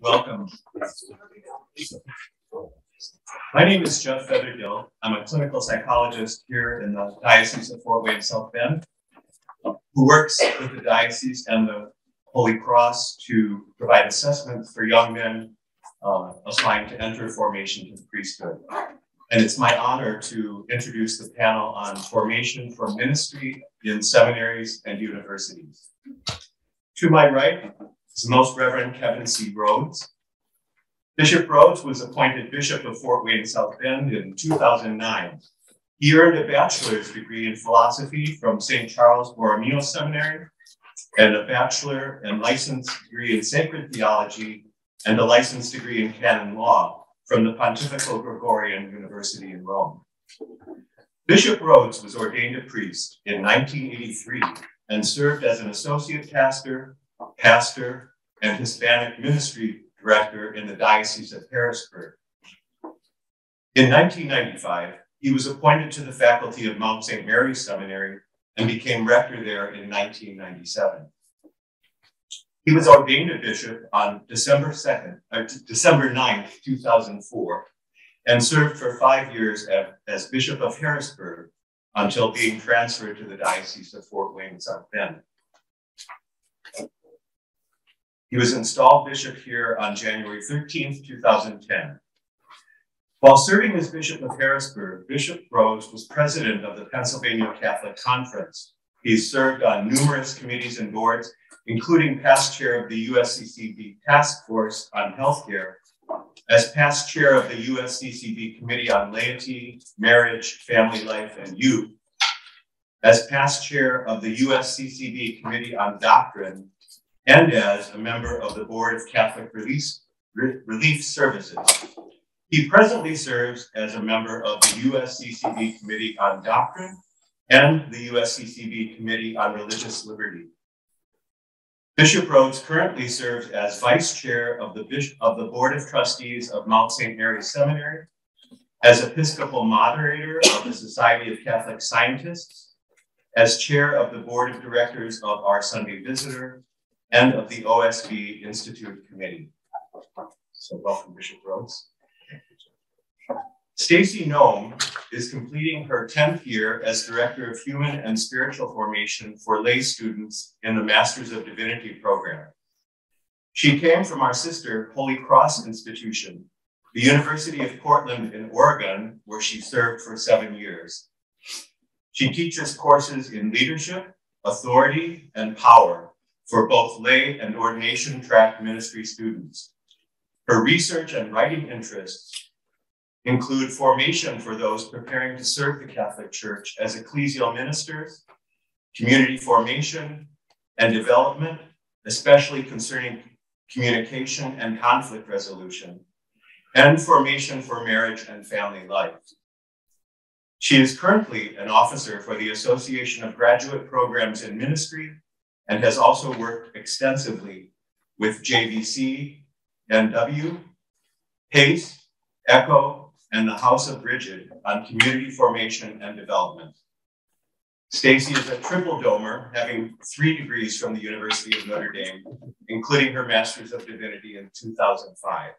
Welcome. My name is Jeff Feathergill. I'm a clinical psychologist here in the Diocese of Fort Wayne, South Bend, who works with the diocese and the Holy Cross to provide assessments for young men aspiring to enter formation to the priesthood. And it's my honor to introduce the panel on formation for ministry in seminaries and universities. To my right is the Most Reverend Kevin C. Rhodes. Bishop Rhodes was appointed Bishop of Fort Wayne, South Bend in 2009. He earned a bachelor's degree in philosophy from St. Charles Borromeo Seminary and a bachelor and licensed degree in sacred theology and a licensed degree in canon law from the Pontifical Gregorian University in Rome. Bishop Rhodes was ordained a priest in 1983 and served as an associate pastor, and Hispanic ministry director in the Diocese of Harrisburg. In 1995, he was appointed to the faculty of Mount St. Mary's Seminary and became rector there in 1997. He was ordained a bishop on December 9th, 2004, and served for 5 years as Bishop of Harrisburg until being transferred to the Diocese of Fort Wayne, South Bend. He was installed bishop here on January 13th, 2010. While serving as Bishop of Harrisburg, Bishop Rhodes was president of the Pennsylvania Catholic Conference. He served on numerous committees and boards, including past chair of the USCCB Task Force on Healthcare, as past chair of the USCCB Committee on Laity, Marriage, Family Life, and Youth, as past chair of the USCCB Committee on Doctrine, and as a member of the Board of Catholic Relief Services. He presently serves as a member of the USCCB Committee on Doctrine and the USCCB Committee on Religious Liberty. Bishop Rhodes currently serves as vice chair of the Board of Trustees of Mount St. Mary's Seminary, as Episcopal moderator of the Society of Catholic Scientists, as chair of the Board of Directors of Our Sunday Visitor, and of the OSB Institute Committee. So welcome, Bishop Rhodes. Stacy Noem is completing her 10th year as Director of Human and Spiritual Formation for lay students in the Masters of Divinity program. She came from our sister Holy Cross institution, the University of Portland in Oregon, where she served for 7 years. She teaches courses in leadership, authority, and power for both lay and ordination track ministry students. Her research and writing interests include formation for those preparing to serve the Catholic Church as ecclesial ministers, community formation and development, especially concerning communication and conflict resolution, and formation for marriage and family life. She is currently an officer for the Association of Graduate Programs in Ministry and has also worked extensively with JVC, NW, PACE, ECHO, and the House of Bridget on community formation and development. Stacy is a triple domer, having 3 degrees from the University of Notre Dame, including her Master's of Divinity in 2005.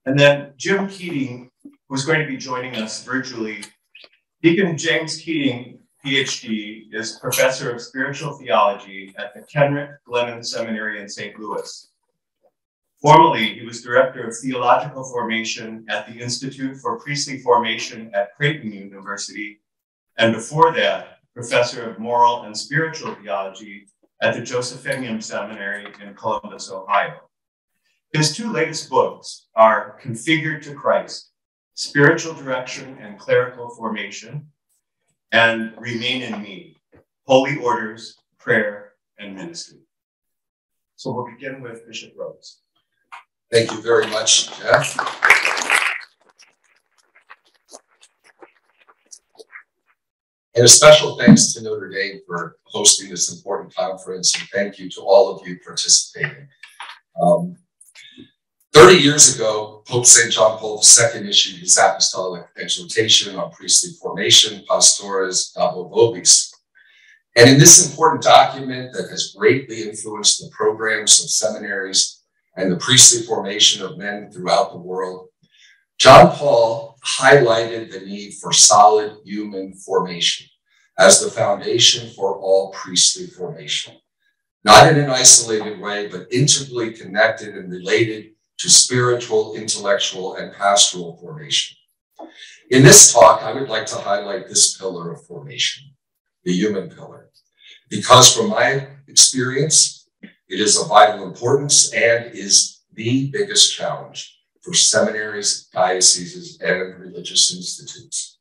And then Jim Keating, who's going to be joining us virtually. Deacon James Keating, PhD, is Professor of Spiritual Theology at the Kenrick Glennon Seminary in St. Louis. Formerly, he was Director of Theological Formation at the Institute for Priestly Formation at Creighton University, and before that, Professor of Moral and Spiritual Theology at the Josephinian Seminary in Columbus, Ohio. His 2 latest books are Configured to Christ, Spiritual Direction and Clerical Formation, and Remain in Me, Holy Orders, Prayer, and Ministry. So we'll begin with Bishop Rhodes. Thank you very much, Jeff. And a special thanks to Notre Dame for hosting this important conference, and thank you to all of you participating. 30 years ago, Pope St. John Paul II issued his apostolic exhortation on priestly formation, Pastores Dabo Vobis. And in this important document that has greatly influenced the programs of seminaries and the priestly formation of men throughout the world, John Paul highlighted the need for solid human formation as the foundation for all priestly formation, not in an isolated way, but integrally connected and related to spiritual, intellectual, and pastoral formation. In this talk, I would like to highlight this pillar of formation, the human pillar, because from my experience, it is of vital importance and is the biggest challenge for seminaries, dioceses, and religious institutes.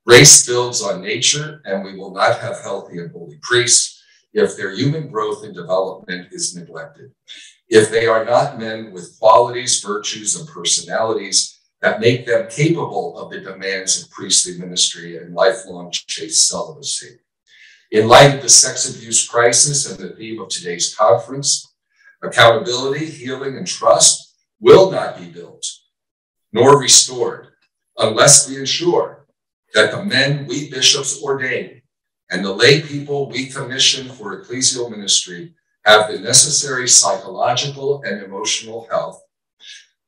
Grace builds on nature, and we will not have healthy and holy priests if their human growth and development is neglected, if they are not men with qualities, virtues, and personalities that make them capable of the demands of priestly ministry and lifelong chaste celibacy. In light of the sex abuse crisis and the theme of today's conference, accountability, healing, and trust will not be built nor restored unless we ensure that the men we bishops ordain and the lay people we commission for ecclesial ministry have the necessary psychological and emotional health,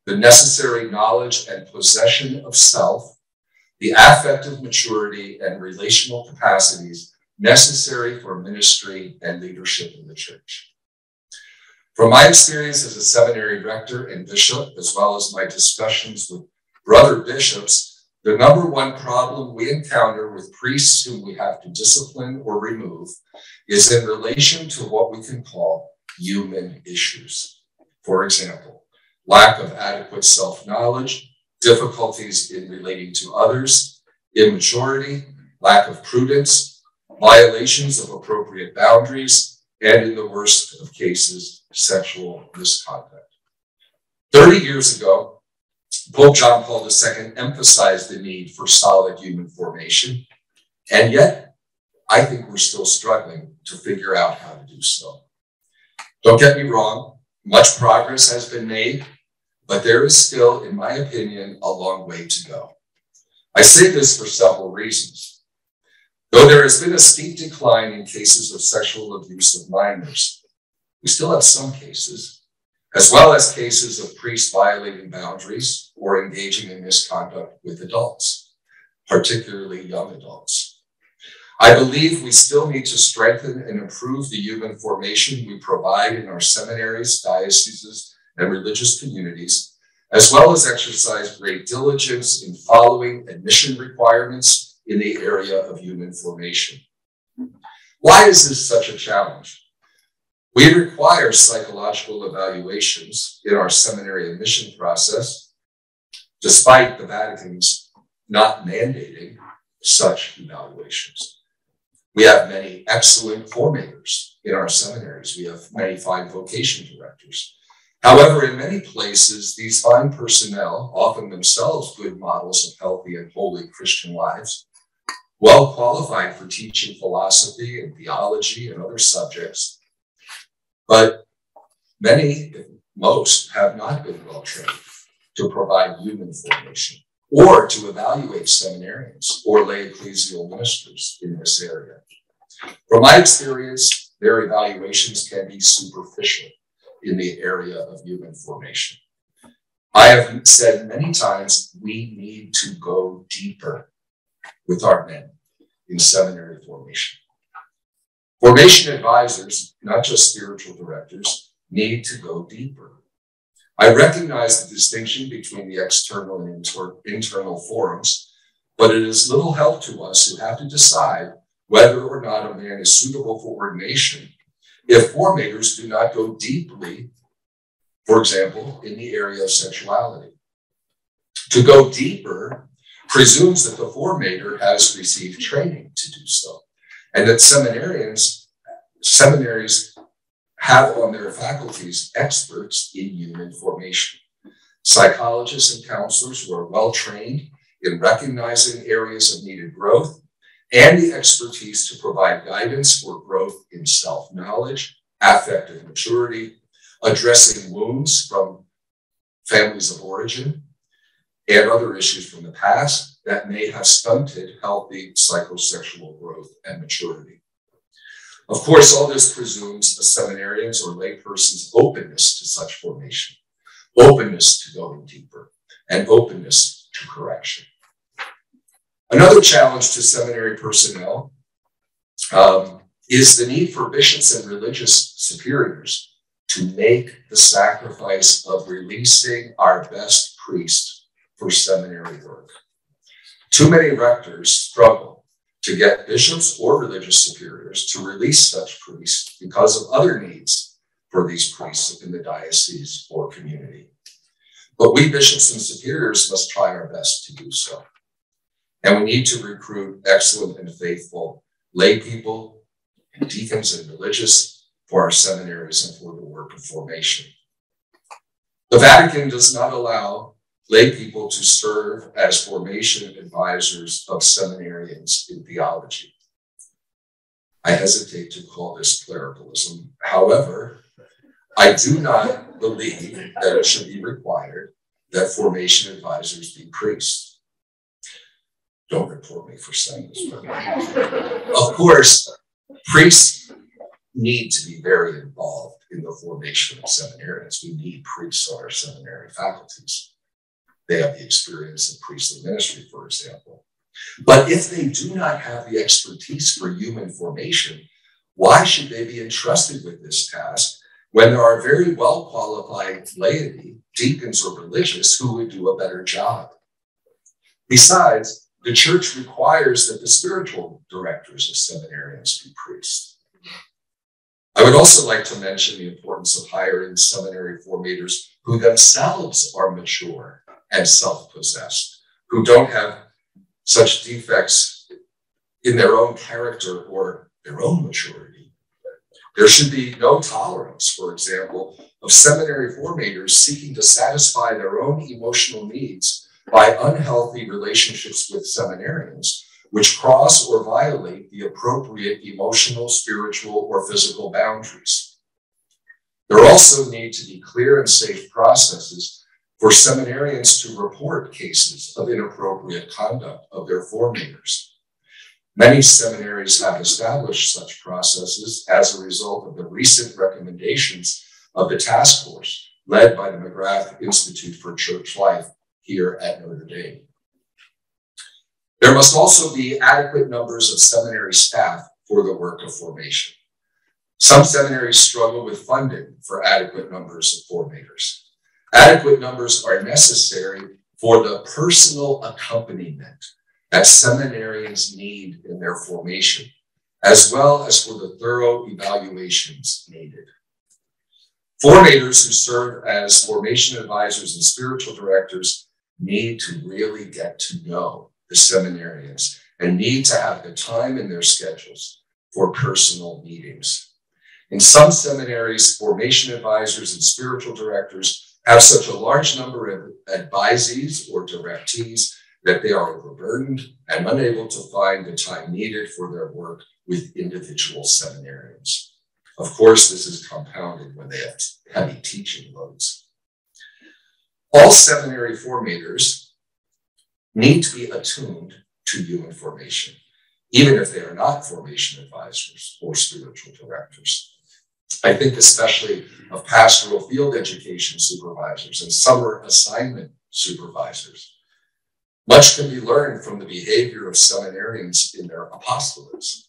the necessary knowledge and possession of self, the affective maturity and relational capacities necessary for ministry and leadership in the church. From my experience as a seminary rector and bishop, as well as my discussions with brother bishops, the number one problem we encounter with priests whom we have to discipline or remove is in relation to what we can call human issues. For example, lack of adequate self-knowledge, difficulties in relating to others, immaturity, lack of prudence, violations of appropriate boundaries, and in the worst of cases, sexual misconduct. 30 years ago, Pope John Paul II emphasized the need for solid human formation, and yet I think we're still struggling to figure out how to do so. Don't get me wrong, much progress has been made, but there is still, in my opinion, a long way to go. I say this for several reasons. Though there has been a steep decline in cases of sexual abuse of minors, we still have some cases, as well as cases of priests violating boundaries or engaging in misconduct with adults, particularly young adults. I believe we still need to strengthen and improve the human formation we provide in our seminaries, dioceses, and religious communities, as well as exercise great diligence in following admission requirements in the area of human formation. Why is this such a challenge? We require psychological evaluations in our seminary admission process, despite the Vatican's not mandating such evaluations. We have many excellent formators in our seminaries. We have many fine vocation directors. However, in many places, these fine personnel, often themselves good models of healthy and holy Christian lives, well qualified for teaching philosophy and theology and other subjects, but many, most, have not been well trained to provide human formation or to evaluate seminarians or lay ecclesial ministers in this area. From my experience, their evaluations can be superficial in the area of human formation. I have said many times, we need to go deeper with our men in seminary formation. Formation advisors, not just spiritual directors, need to go deeper. I recognize the distinction between the external and internal forums, but it is little help to us who have to decide whether or not a man is suitable for ordination if formators do not go deeply, for example, in the area of sexuality. To go deeper presumes that the formator has received training to do so, and that seminaries have on their faculties experts in human formation, psychologists and counselors who are well trained in recognizing areas of needed growth, and the expertise to provide guidance for growth in self-knowledge, affective maturity, addressing wounds from families of origin, and other issues from the past that may have stunted healthy psychosexual growth and maturity. Of course, all this presumes a seminarian's or layperson's openness to such formation, openness to going deeper, and openness to correction. Another challenge to seminary personnel is the need for bishops and religious superiors to make the sacrifice of releasing our best priest for seminary work. Too many rectors struggle to get bishops or religious superiors to release such priests because of other needs for these priests in the diocese or community. But we bishops and superiors must try our best to do so. And we need to recruit excellent and faithful lay people and deacons and religious for our seminaries and for the work of formation. The Vatican does not allow lay people to serve as formation advisors of seminarians in theology. I hesitate to call this clericalism. However, I do not believe that it should be required that formation advisors be priests. Don't report me for saying this. Of course, priests need to be very involved in the formation of seminarians. We need priests on our seminary faculties. They have the experience of priestly ministry, for example. But if they do not have the expertise for human formation, why should they be entrusted with this task when there are very well qualified laity, deacons or religious, who would do a better job? Besides, the church requires that the spiritual directors of seminarians be priests. I would also like to mention the importance of hiring seminary formators who themselves are mature and self-possessed, who don't have such defects in their own character or their own maturity. There should be no tolerance, for example, of seminary formators seeking to satisfy their own emotional needs by unhealthy relationships with seminarians, which cross or violate the appropriate emotional, spiritual, or physical boundaries. There also need to be clear and safe processes for seminarians to report cases of inappropriate conduct of their formators. Many seminaries have established such processes as a result of the recent recommendations of the task force led by the McGrath Institute for Church Life here at Notre Dame. There must also be adequate numbers of seminary staff for the work of formation. Some seminaries struggle with funding for adequate numbers of formators. Adequate numbers are necessary for the personal accompaniment that seminarians need in their formation, as well as for the thorough evaluations needed. Formators who serve as formation advisors and spiritual directors need to really get to know the seminarians and need to have the time in their schedules for personal meetings. In some seminaries, formation advisors and spiritual directors have such a large number of advisees or directees that they are overburdened and unable to find the time needed for their work with individual seminarians. Of course, this is compounded when they have heavy teaching loads. All seminary formators need to be attuned to human formation, even if they are not formation advisors or spiritual directors. I think especially of pastoral field education supervisors and summer assignment supervisors. Much can be learned from the behavior of seminarians in their apostolates,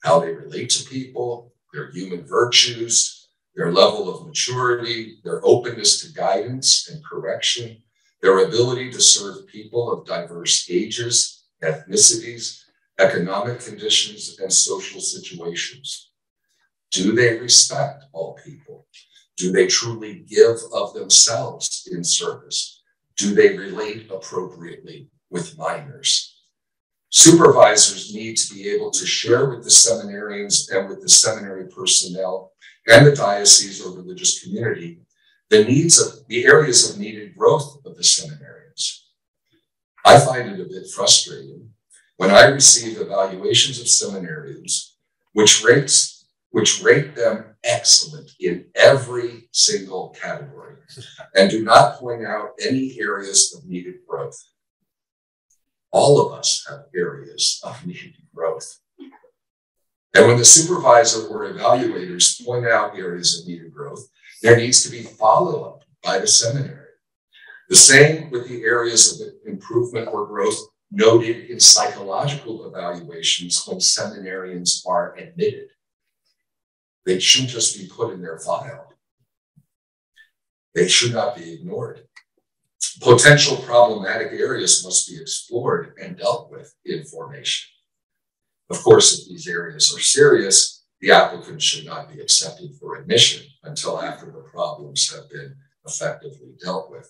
how they relate to people, their human virtues, their level of maturity, their openness to guidance and correction, their ability to serve people of diverse ages, ethnicities, economic conditions, and social situations. Do they respect all people? Do they truly give of themselves in service? Do they relate appropriately with minors? Supervisors need to be able to share with the seminarians and with the seminary personnel and the diocese or religious community the areas of needed growth of the seminarians. I find it a bit frustrating when I receive evaluations of seminarians which rate them excellent in every single category and do not point out any areas of needed growth. All of us have areas of needed growth. And when the supervisor or evaluators point out areas of needed growth, there needs to be follow-up by the seminary. The same with the areas of improvement or growth noted in psychological evaluations when seminarians are admitted. They shouldn't just be put in their file. They should not be ignored. Potential problematic areas must be explored and dealt with in formation. Of course, if these areas are serious, the applicant should not be accepted for admission until after the problems have been effectively dealt with.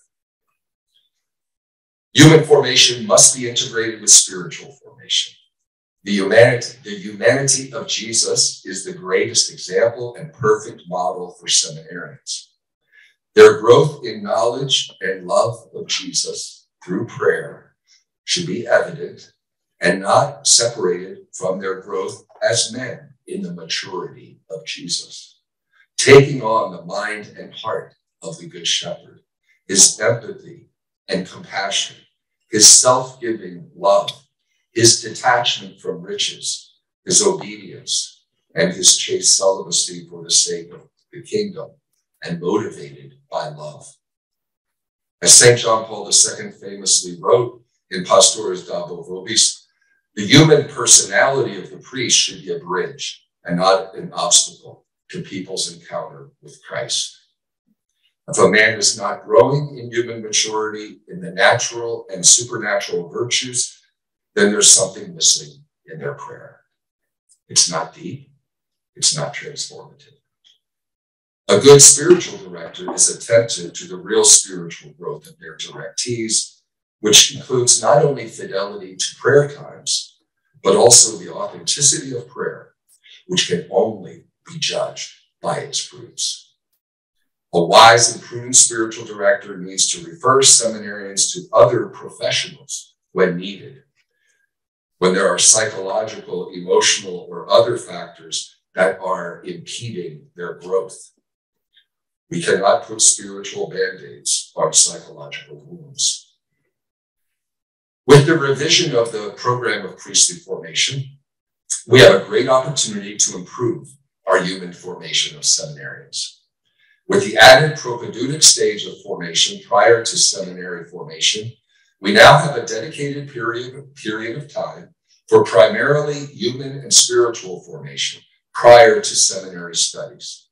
Human formation must be integrated with spiritual formation. The humanity of Jesus is the greatest example and perfect model for seminarians. Their growth in knowledge and love of Jesus through prayer should be evident and not separated from their growth as men in the maturity of Jesus, taking on the mind and heart of the Good Shepherd, his empathy and compassion, his self-giving love, his detachment from riches, his obedience, and his chaste celibacy for the sake of the kingdom, and motivated by love. As St. John Paul II famously wrote in Pastores Dabo Vobis, the human personality of the priest should be a bridge and not an obstacle to people's encounter with Christ. If a man is not growing in human maturity in the natural and supernatural virtues, then there's something missing in their prayer. It's not deep. It's not transformative. A good spiritual director is attentive to the real spiritual growth of their directees, which includes not only fidelity to prayer times, but also the authenticity of prayer, which can only be judged by its fruits. A wise and prudent spiritual director needs to refer seminarians to other professionals when needed, when there are psychological, emotional, or other factors that are impeding their growth. We cannot put spiritual band-aids on psychological wounds. With the revision of the program of priestly formation, we have a great opportunity to improve our human formation of seminarians. With the added propedeutic stage of formation prior to seminary formation, we now have a dedicated period of time for primarily human and spiritual formation prior to seminary studies.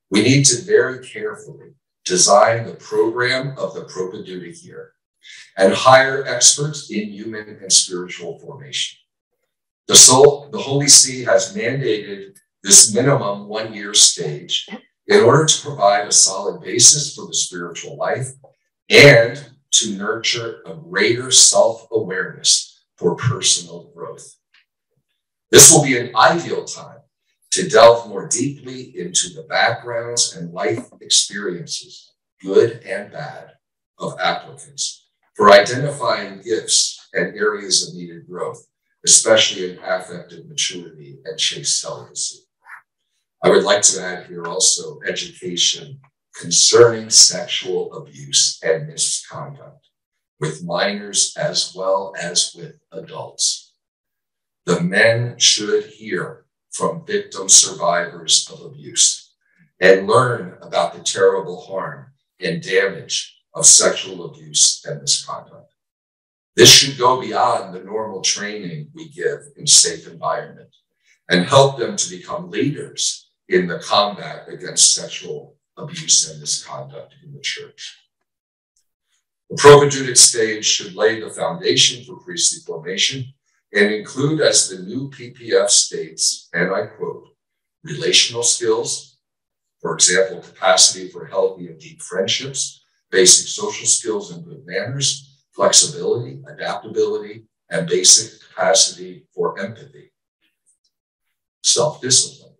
We need to very carefully design the program of the propedeutic year and hire experts in human and spiritual formation. The Holy See has mandated this minimum 1-year stage in order to provide a solid basis for the spiritual life and to nurture a greater self-awareness for personal growth. This will be an ideal time to delve more deeply into the backgrounds and life experiences, good and bad, of applicants for identifying gifts and areas of needed growth, especially in affective maturity and chaste celibacy. I would like to add here also education concerning sexual abuse and misconduct with minors as well as with adults. The men should hear from victim survivors of abuse and learn about the terrible harm and damage of sexual abuse and misconduct. This should go beyond the normal training we give in safe environment and help them to become leaders in the combat against sexual abuse and misconduct in the church. The propedeutic stage should lay the foundation for priestly formation and include, as the new PPF states, and I quote, relational skills, for example, capacity for healthy and deep friendships, basic social skills and good manners, flexibility, adaptability, and basic capacity for empathy. Self-discipline,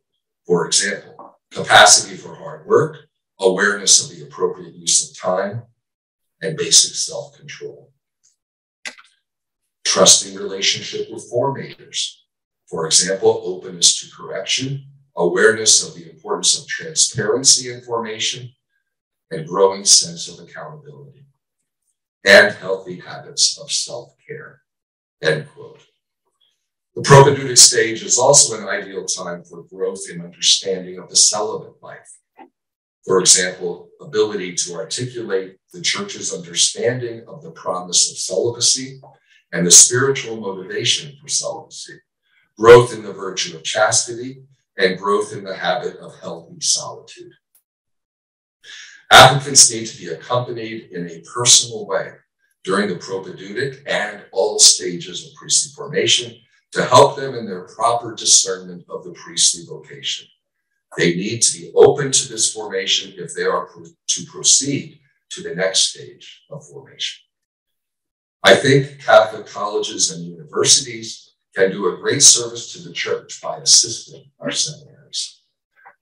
for example, capacity for hard work, awareness of the appropriate use of time, and basic self-control. Trusting relationship with formators, for example, openness to correction, awareness of the importance of transparency in formation, and growing sense of accountability, and healthy habits of self-care, end quote. The propedeutic stage is also an ideal time for growth in understanding of the celibate life. For example, ability to articulate the church's understanding of the promise of celibacy and the spiritual motivation for celibacy, growth in the virtue of chastity, and growth in the habit of healthy solitude. Applicants need to be accompanied in a personal way during the propedeutic and all stages of priestly formation to help them in their proper discernment of the priestly vocation. They need to be open to this formation if they are to proceed to the next stage of formation. I think Catholic colleges and universities can do a great service to the church by assisting our seminaries.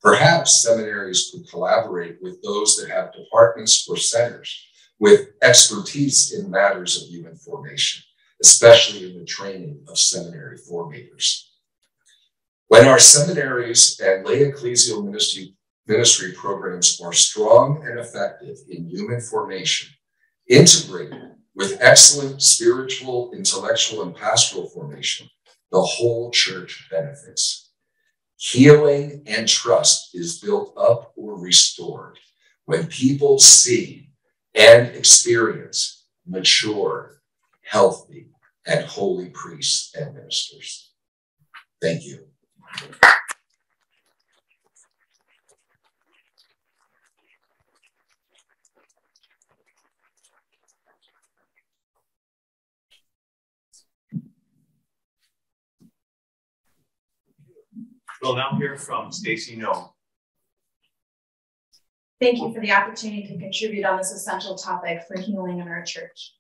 Perhaps seminaries could collaborate with those that have departments or centers with expertise in matters of human formation, especially in the training of seminary formators. When our seminaries and lay ecclesial ministry programs are strong and effective in human formation, integrated with excellent spiritual, intellectual, and pastoral formation, the whole church benefits. Healing and trust is built up or restored when people see and experience mature, healthy, and holy priests and ministers. Thank you. We'll now hear from Stacy No. Thank you for the opportunity to contribute on this essential topic for healing in our church.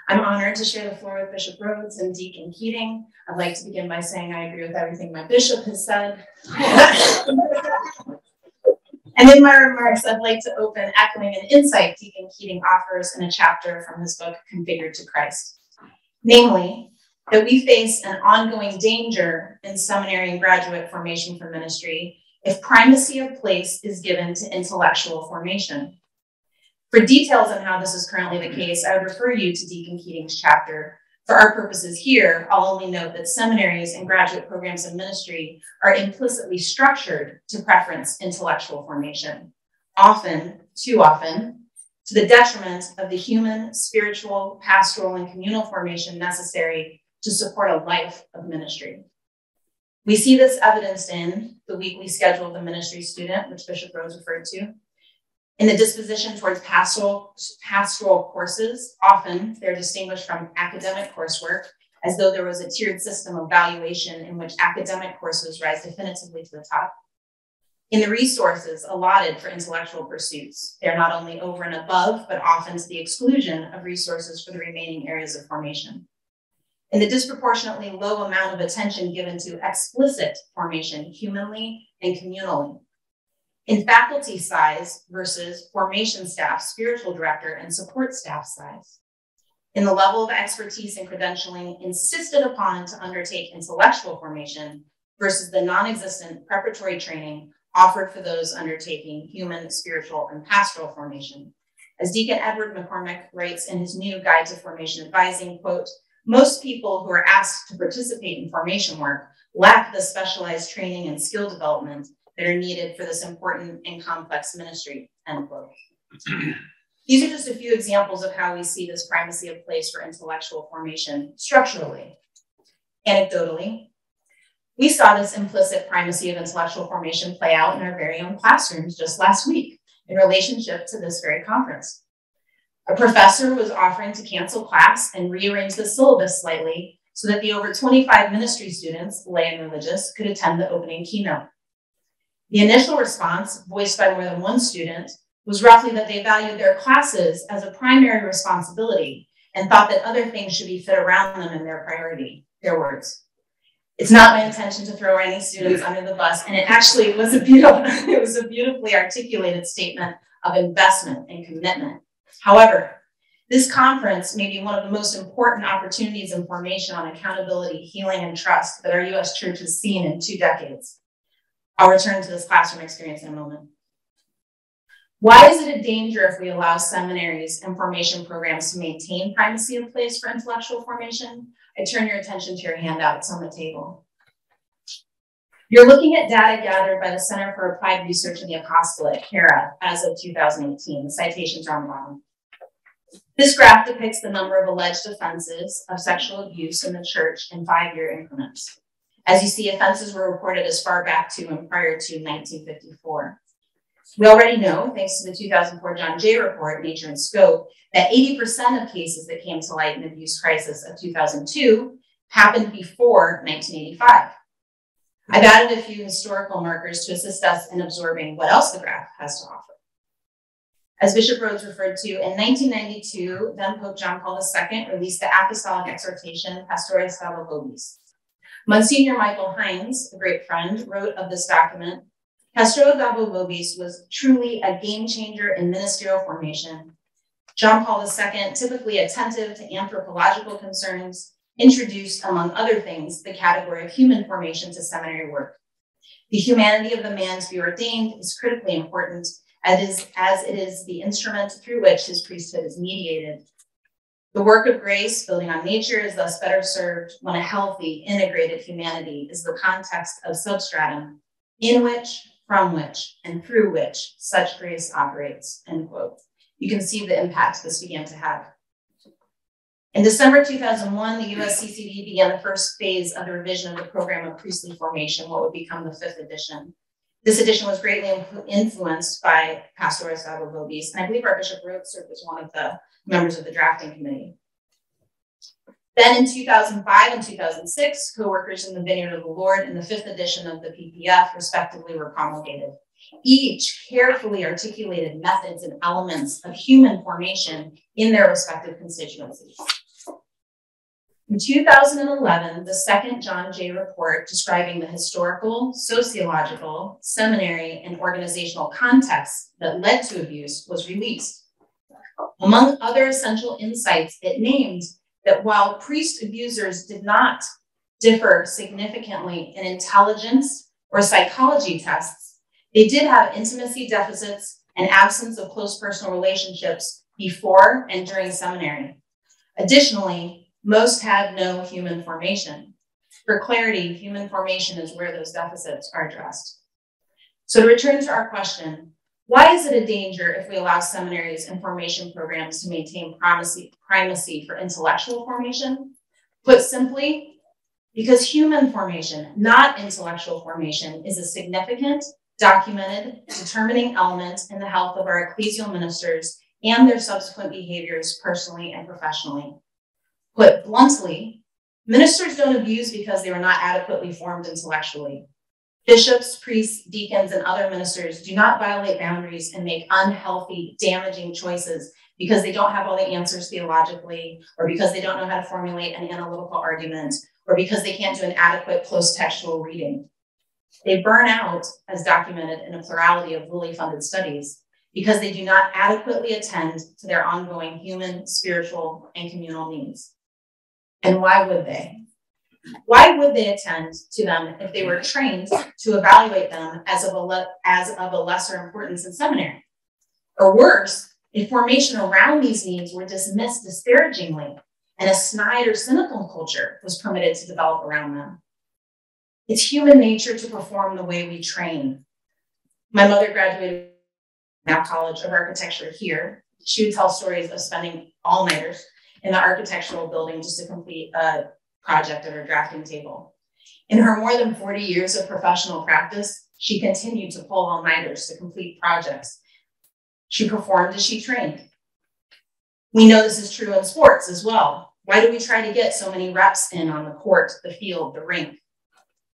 I'm honored to share the floor with Bishop Rhodes and Deacon Keating. I'd like to begin by saying I agree with everything my bishop has said. And in my remarks, I'd like to open echoing an insight Deacon Keating offers in a chapter from his book, Configured to Christ. Namely, that we face an ongoing danger in seminary and graduate formation for ministry if primacy of place is given to intellectual formation. For details on how this is currently the case, I would refer you to Deacon Keating's chapter. For our purposes here, I'll only note that seminaries and graduate programs of ministry are implicitly structured to preference intellectual formation, often, too often, to the detriment of the human, spiritual, pastoral, and communal formation necessary to support a life of ministry. We see this evidenced in the weekly schedule of the ministry student, which Bishop Rhodes referred to, in the disposition towards pastoral courses. Often they're distinguished from academic coursework as though there was a tiered system of valuation in which academic courses rise definitively to the top. In the resources allotted for intellectual pursuits, they're not only over and above, but often to the exclusion of resources for the remaining areas of formation. In the disproportionately low amount of attention given to explicit formation, humanly and communally. In faculty size versus formation staff, spiritual director, and support staff size. In the level of expertise and credentialing insisted upon to undertake intellectual formation versus the non-existent preparatory training offered for those undertaking human, spiritual, and pastoral formation. As Deacon Edward McCormick writes in his new Guide to Formation Advising, quote, "Most people who are asked to participate in formation work lack the specialized training and skill development that are needed for this important and complex ministry," end quote. These are just a few examples of how we see this primacy of place for intellectual formation structurally. Anecdotally, we saw this implicit primacy of intellectual formation play out in our very own classrooms just last week in relationship to this very conference. A professor was offering to cancel class and rearrange the syllabus slightly so that the over 25 ministry students, lay and religious, could attend the opening keynote. The initial response, voiced by more than one student, was roughly that they valued their classes as a primary responsibility and thought that other things should be fit around them in their priority. Their words. It's not my intention to throw any students under the bus, and it actually was a beautifully articulated statement of investment and commitment. However, this conference may be one of the most important opportunities in formation on accountability, healing, and trust that our U.S. church has seen in 2 decades. I'll return to this classroom experience in a moment. Why is it a danger if we allow seminaries and formation programs to maintain primacy of place for intellectual formation? I turn your attention to your handouts on the table. You're looking at data gathered by the Center for Applied Research in the Apostolate, CARA, as of 2018. The citations are on the bottom. This graph depicts the number of alleged offenses of sexual abuse in the church in 5-year increments. As you see, offenses were reported as far back to and prior to 1954. We already know, thanks to the 2004 John Jay report, Nature and Scope, that 80% of cases that came to light in the abuse crisis of 2002 happened before 1985. I've added a few historical markers to assist us in absorbing what else the graph has to offer. As Bishop Rhodes referred to, in 1992, then Pope John Paul II released the Apostolic Exhortation Pastoris Stavo Vobis. Monsignor Michael Hines, a great friend, wrote of this document, Pastoris Stavo Vobis was truly a game changer in ministerial formation. John Paul II, typically attentive to anthropological concerns, introduced, among other things, the category of human formation to seminary work. The humanity of the man to be ordained is critically important, as it is the instrument through which his priesthood is mediated. The work of grace, building on nature, is thus better served when a healthy, integrated humanity is the context of substratum in which, from which, and through which such grace operates, end quote. You can see the impact this began to have. In December 2001, the USCCB began the first phase of the revision of the program of priestly formation, what would become the 5th edition. This edition was greatly influenced by Pastoris Stavo Vobis, and I believe our Bishop Rhodes served as one of the members of the drafting committee. Then in 2005 and 2006, co-workers in the Vineyard of the Lord and the 5th edition of the PPF respectively were promulgated. Each carefully articulated methods and elements of human formation in their respective constituencies. In 2011, the second John Jay report describing the historical, sociological, seminary, and organizational contexts that led to abuse was released. Among other essential insights, it named that while priest abusers did not differ significantly in intelligence or psychology tests, they did have intimacy deficits and absence of close personal relationships before and during seminary. Additionally, most had no human formation. For clarity, human formation is where those deficits are addressed. So to return to our question, why is it a danger if we allow seminaries and formation programs to maintain primacy for intellectual formation? Put simply, because human formation, not intellectual formation, is a significant, documented, determining element in the health of our ecclesial ministers and their subsequent behaviors personally and professionally. Put bluntly, ministers don't abuse because they were not adequately formed intellectually. Bishops, priests, deacons, and other ministers do not violate boundaries and make unhealthy, damaging choices because they don't have all the answers theologically, or because they don't know how to formulate an analytical argument, or because they can't do an adequate close textual reading. They burn out, as documented in a plurality of Lilly funded studies, because they do not adequately attend to their ongoing human, spiritual, and communal needs. And why would they? Why would they attend to them if they were trained to evaluate them as of a lesser importance in seminary? Or worse, if formation around these needs were dismissed disparagingly and a snide or cynical culture was permitted to develop around them. It's human nature to perform the way we train. My mother graduated from College of Architecture here. She would tell stories of spending all-nighters in the architectural building just to complete a project at her drafting table. In her more than 40 years of professional practice, she continued to pull all-nighters to complete projects. She performed as she trained. We know this is true in sports as well. Why do we try to get so many reps in on the court, the field, the rink?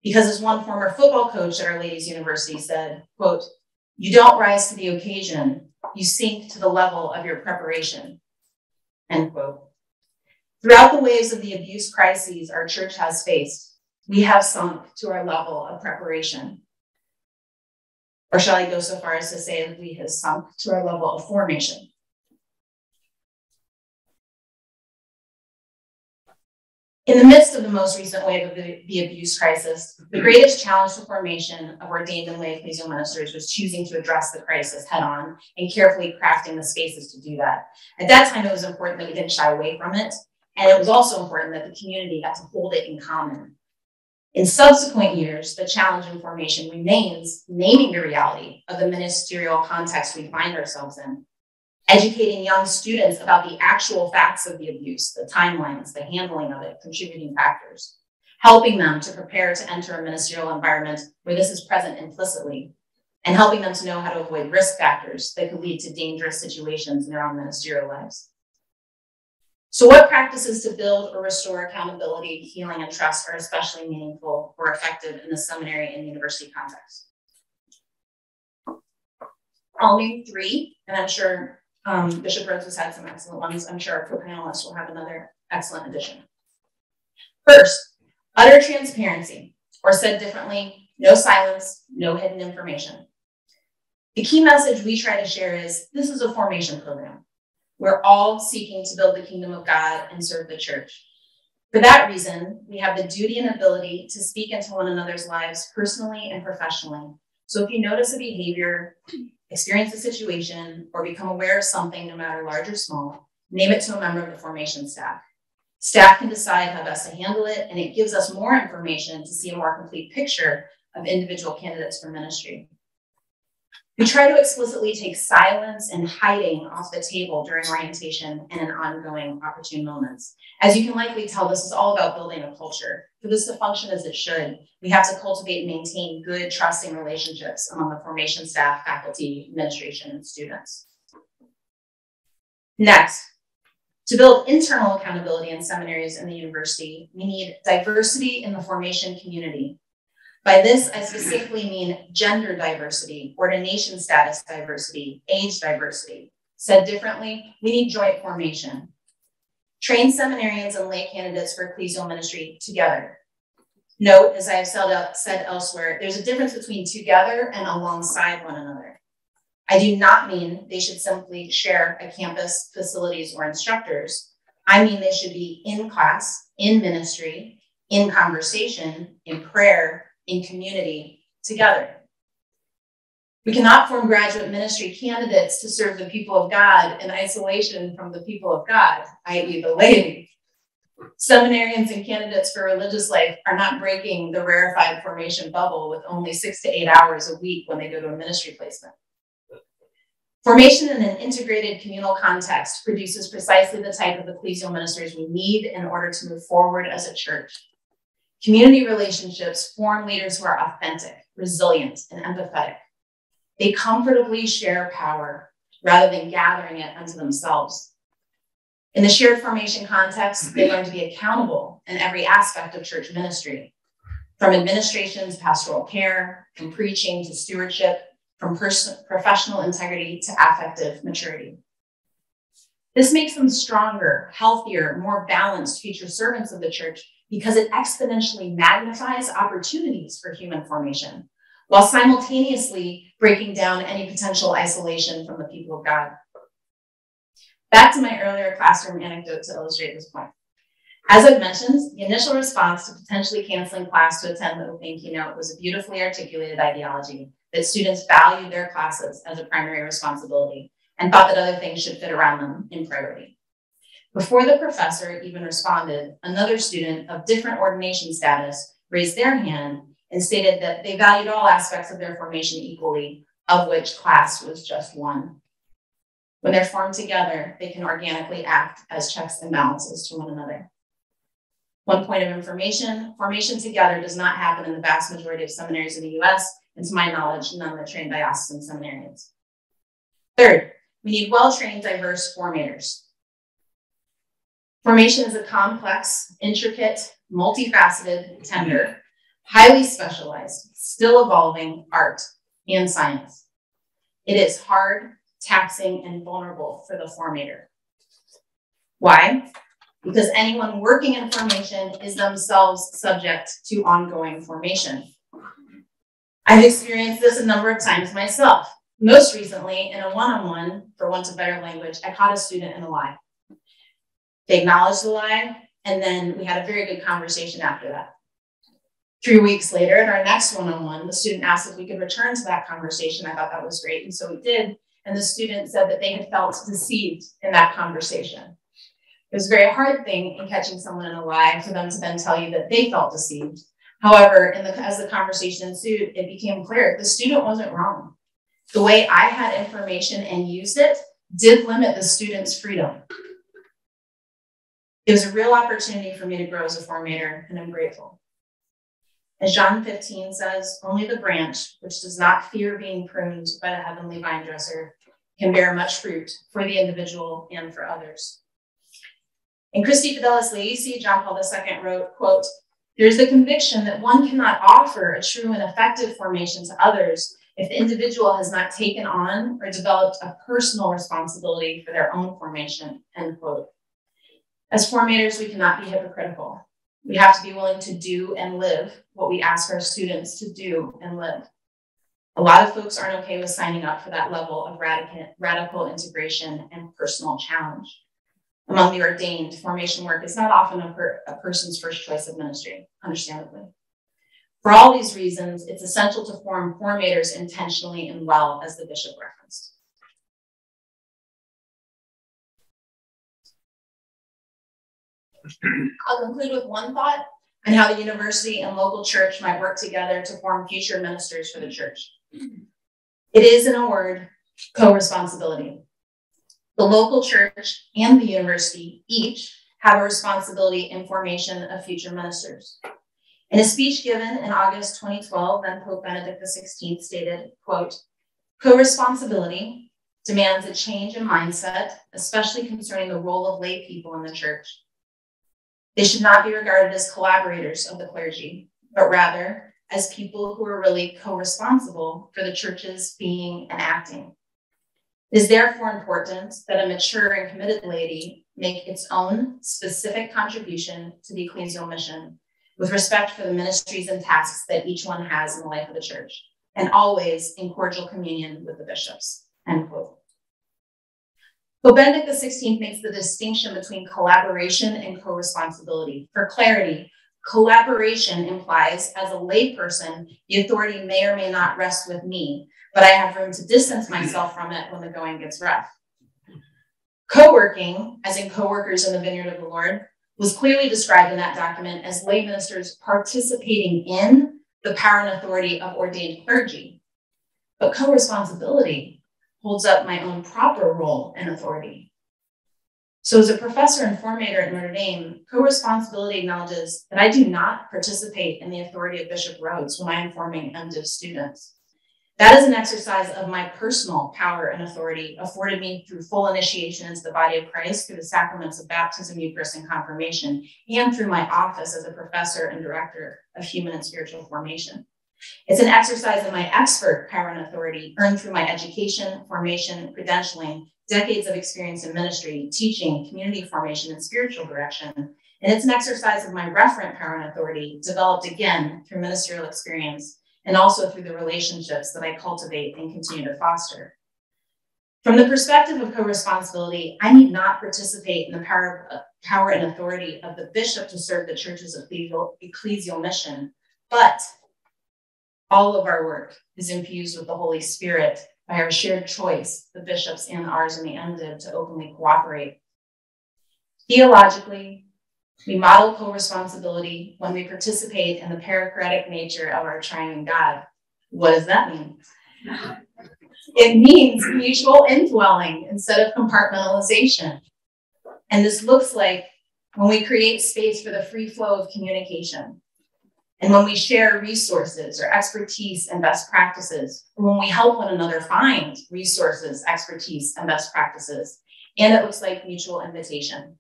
Because as one former football coach at Our Lady's University said, quote, "You don't rise to the occasion, you sink to the level of your preparation," end quote. Throughout the waves of the abuse crises our church has faced, we have sunk to our level of preparation. Or shall I go so far as to say that we have sunk to our level of formation? In the midst of the most recent wave of the abuse crisis, the greatest challenge to formation of ordained and lay ecclesial ministers was choosing to address the crisis head on and carefully crafting the spaces to do that. At that time, it was important that we didn't shy away from it. And it was also important that the community got to hold it in common. In subsequent years, the challenge in formation remains naming the reality of the ministerial context we find ourselves in, educating young students about the actual facts of the abuse, the timelines, the handling of it, contributing factors, helping them to prepare to enter a ministerial environment where this is present implicitly, and helping them to know how to avoid risk factors that could lead to dangerous situations in their own ministerial lives. So what practices to build or restore accountability, healing, and trust are especially meaningful or effective in the seminary and university context? I'll name three, and I'm sure Bishop Rhodes has had some excellent ones. I'm sure our co-panelists will have another excellent addition. First, utter transparency, or said differently, no silence, no hidden information. The key message we try to share is this is a formation program. We're all seeking to build the kingdom of God and serve the church. For that reason, we have the duty and ability to speak into one another's lives personally and professionally. So if you notice a behavior, experience a situation, or become aware of something, no matter large or small, name it to a member of the formation staff. Staff can decide how best to handle it, and it gives us more information to see a more complete picture of individual candidates for ministry. We try to explicitly take silence and hiding off the table during orientation and in ongoing opportune moments. As you can likely tell, this is all about building a culture. For this to function as it should, we have to cultivate and maintain good, trusting relationships among the formation staff, faculty, administration, and students. Next, to build internal accountability in seminaries and the university, we need diversity in the formation community. By this, I specifically mean gender diversity, ordination status diversity, age diversity. Said differently, we need joint formation. Train seminarians and lay candidates for ecclesial ministry together. Note, as I have said elsewhere, there's a difference between together and alongside one another. I do not mean they should simply share a campus, facilities, or instructors. I mean they should be in class, in ministry, in conversation, in prayer, in community, together. We cannot form graduate ministry candidates to serve the people of God in isolation from the people of God, i.e. the laity. Seminarians and candidates for religious life are not breaking the rarefied formation bubble with only 6 to 8 hours a week when they go to a ministry placement. Formation in an integrated communal context produces precisely the type of ecclesial ministers we need in order to move forward as a church. Community relationships form leaders who are authentic, resilient, and empathetic. They comfortably share power rather than gathering it unto themselves. In the shared formation context, they learn to be accountable in every aspect of church ministry, from administration to pastoral care, from preaching to stewardship, from professional integrity to affective maturity. This makes them stronger, healthier, more balanced future servants of the church because it exponentially magnifies opportunities for human formation, while simultaneously breaking down any potential isolation from the people of God. Back to my earlier classroom anecdote to illustrate this point. As I've mentioned, the initial response to potentially canceling class to attend the opening keynote was a beautifully articulated ideology that students valued their classes as a primary responsibility and thought that other things should fit around them in priority. Before the professor even responded, another student of different ordination status raised their hand and stated that they valued all aspects of their formation equally, of which class was just one. When they're formed together, they can organically act as checks and balances to one another. One point of information, formation together does not happen in the vast majority of seminaries in the US, and to my knowledge, none that train diocesan seminarians. Third, we need well-trained, diverse formators. Formation is a complex, intricate, multifaceted, tender, highly specialized, still evolving art and science. It is hard, taxing, and vulnerable for the formator. Why? Because anyone working in formation is themselves subject to ongoing formation. I've experienced this a number of times myself. Most recently, in a one-on-one, for want of better language, I caught a student in a lie. They acknowledged the lie, and then we had a very good conversation after that. 3 weeks later, in our next one-on-one, the student asked if we could return to that conversation. I thought that was great, and so we did. And the student said that they had felt deceived in that conversation. It was a very hard thing in catching someone in a lie for them to then tell you that they felt deceived. However, as the conversation ensued, it became clear the student wasn't wrong. The way I had information and used it did limit the student's freedom. It was a real opportunity for me to grow as a formator, and I'm grateful. As John 15 says, only the branch which does not fear being pruned by the heavenly vine dresser can bear much fruit for the individual and for others. In Christi Fidelis Laicii, John Paul II wrote, quote, "There's the conviction that one cannot offer a true and effective formation to others if the individual has not taken on or developed a personal responsibility for their own formation," end quote. As formators, we cannot be hypocritical. We have to be willing to do and live what we ask our students to do and live. A lot of folks aren't okay with signing up for that level of radical integration and personal challenge. Among the ordained, formation work is not often a person's first choice of ministry, understandably. For all these reasons, it's essential to form formators intentionally and well, as the bishop referenced. I'll conclude with one thought on how the university and local church might work together to form future ministers for the church. It is, in a word, co-responsibility. The local church and the university each have a responsibility in formation of future ministers. In a speech given in August 2012, then Pope Benedict XVI stated, quote, "Co-responsibility demands a change in mindset, especially concerning the role of lay people in the church. They should not be regarded as collaborators of the clergy, but rather as people who are really co-responsible for the church's being and acting. It is therefore important that a mature and committed laity make its own specific contribution to the ecclesial mission with respect for the ministries and tasks that each one has in the life of the church, and always in cordial communion with the bishops," end quote. Pope Benedict XVI makes the distinction between collaboration and co-responsibility. For clarity, collaboration implies, as a layperson, the authority may or may not rest with me, but I have room to distance myself from it when the going gets rough. Co-working, as in co-workers in the vineyard of the Lord, was clearly described in that document as lay ministers participating in the power and authority of ordained clergy. But co-responsibility holds up my own proper role and authority. So as a professor and formator at Notre Dame, co-responsibility acknowledges that I do not participate in the authority of Bishop Rhodes when I am forming MDiv students. That is an exercise of my personal power and authority afforded me through full initiation into the body of Christ through the sacraments of baptism, Eucharist, and confirmation, and through my office as a professor and director of human and spiritual formation. It's an exercise of my expert power and authority earned through my education, formation, credentialing, decades of experience in ministry, teaching, community formation, and spiritual direction. And it's an exercise of my referent power and authority developed again through ministerial experience and also through the relationships that I cultivate and continue to foster. From the perspective of co-responsibility, I need not participate in the power and authority of the bishop to serve the church's ecclesial mission, but all of our work is infused with the Holy Spirit by our shared choice, the bishops and ours in the MDiv, to openly cooperate. Theologically, we model co-responsibility when we participate in the perichoretic nature of our triune God. What does that mean? It means mutual indwelling instead of compartmentalization. And this looks like when we create space for the free flow of communication, and when we share resources or expertise and best practices, or when we help one another find resources, expertise, and best practices, and it looks like mutual invitation.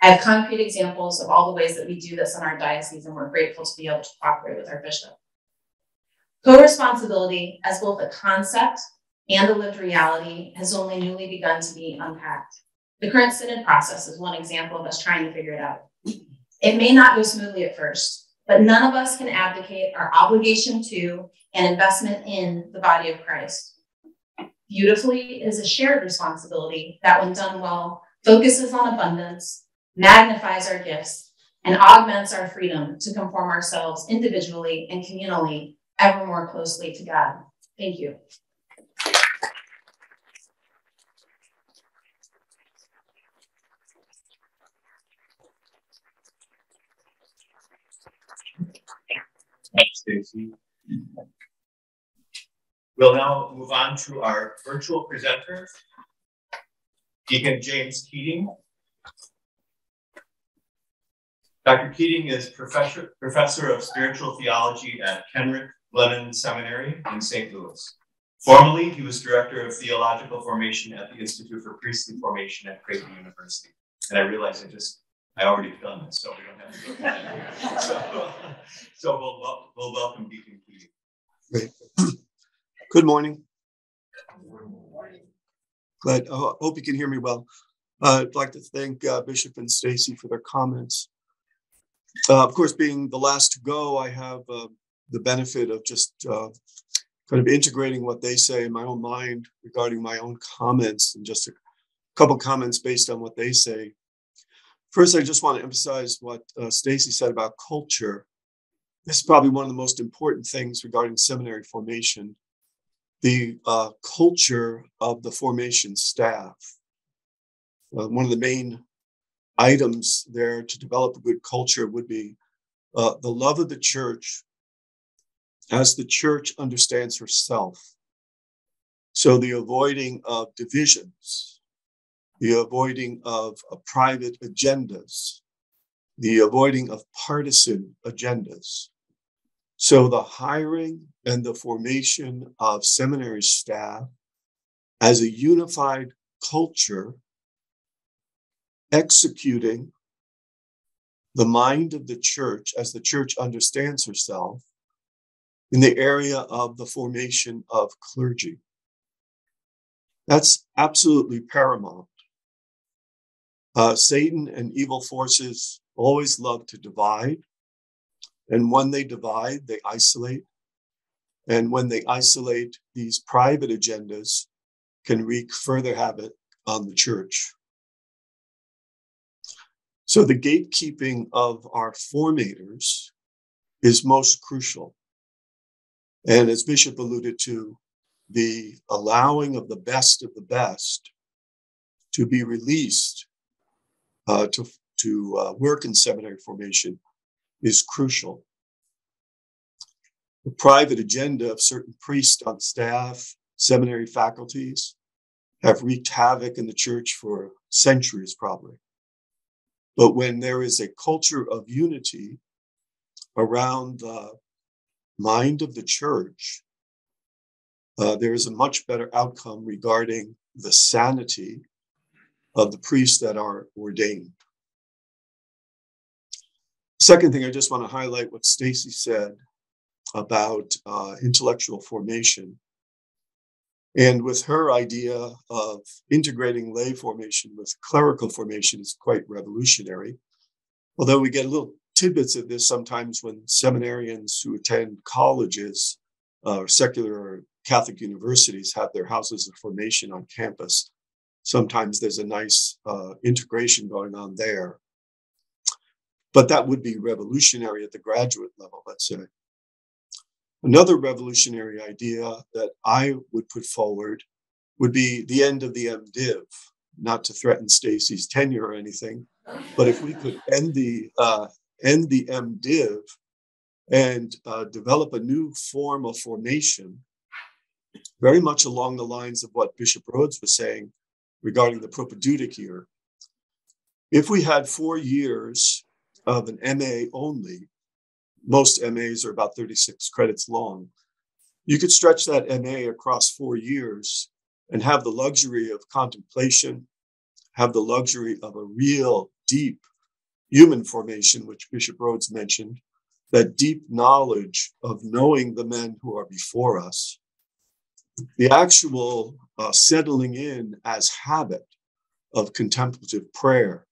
I have concrete examples of all the ways that we do this in our diocese, and we're grateful to be able to cooperate with our bishop. Co-responsibility, as both a concept and a lived reality, has only newly begun to be unpacked. The current synod process is one example of us trying to figure it out. It may not go smoothly at first, but none of us can abdicate our obligation to and investment in the body of Christ. Beautifully, it is a shared responsibility that, when done well, focuses on abundance, magnifies our gifts, and augments our freedom to conform ourselves individually and communally ever more closely to God. Thank you. Stacy. We'll now move on to our virtual presenter, Deacon James Keating. Dr. Keating is professor of spiritual theology at Kenrick Glennon Seminary in St. Louis. Formerly, he was director of theological formation at the Institute for Priestly Formation at Creighton University. And I realize I already done this, so we don't have to go through that. So we'll welcome Deacon Keating. Great. Good morning. Glad. Hope you can hear me well. I'd like to thank Bishop and Stacy for their comments. Of course, being the last to go, I have the benefit of just kind of integrating what they say in my own mind regarding my own comments, and just a couple comments based on what they say. First, I just want to emphasize what Stacy said about culture. This is probably one of the most important things regarding seminary formation, the culture of the formation staff. One of the main items there to develop a good culture would be the love of the church as the church understands herself. So the avoiding of divisions, the avoiding of private agendas, the avoiding of partisan agendas. So the hiring and the formation of seminary staff as a unified culture, executing the mind of the church as the church understands herself in the area of the formation of clergy. That's absolutely paramount. Satan and evil forces always love to divide. And when they divide, they isolate. And when they isolate, these private agendas can wreak further havoc on the church. So the gatekeeping of our formators is most crucial. And as Bishop alluded to, the allowing of the best to be released to work in seminary formation is crucial. The private agenda of certain priests on staff, seminary faculties, have wreaked havoc in the church for centuries, probably. But when there is a culture of unity around the mind of the church, there is a much better outcome regarding the sanity of the priests that are ordained. Second thing, I just want to highlight what Stacy said about intellectual formation. And with her idea of integrating lay formation with clerical formation is quite revolutionary. Although we get little tidbits of this sometimes when seminarians who attend colleges or secular or Catholic universities have their houses of formation on campus. Sometimes there's a nice integration going on there. But that would be revolutionary at the graduate level, let's say. Another revolutionary idea that I would put forward would be the end of the MDiv, not to threaten Stacy's tenure or anything, but if we could end the MDiv and develop a new form of formation, very much along the lines of what Bishop Rhodes was saying regarding the propedeutic year. If we had 4 years of an MA only, most MAs are about 36 credits long, you could stretch that MA across 4 years and have the luxury of contemplation, have the luxury of a real deep human formation, which Bishop Rhodes mentioned, that deep knowledge of knowing the men who are before us, the actual settling in as habit of contemplative prayer.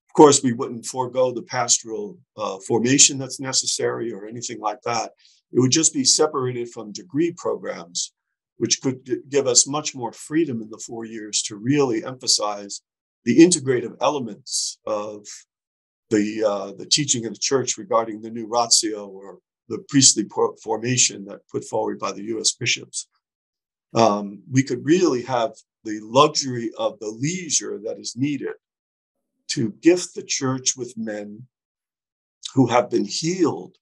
Of course, we wouldn't forego the pastoral formation that's necessary or anything like that. It would just be separated from degree programs, which could give us much more freedom in the 4 years to really emphasize the integrative elements of the teaching of the church regarding the new ratio or the priestly formation that put forward by the U.S. bishops. We could really have the luxury of the leisure that is needed to gift the church with men who have been healed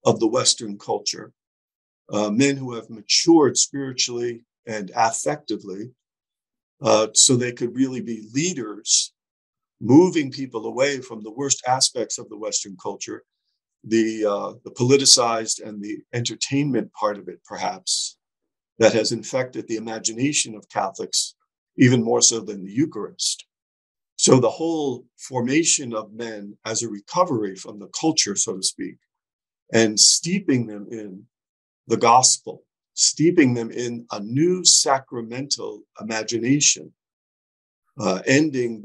of the Western culture, men who have matured spiritually and affectively, so they could really be leaders, moving people away from the worst aspects of the Western culture, the politicized and the entertainment part of it, perhaps, that has infected the imagination of Catholics even more so than the Eucharist. So the whole formation of men as a recovery from the culture, so to speak, and steeping them in the gospel, steeping them in a new sacramental imagination, ending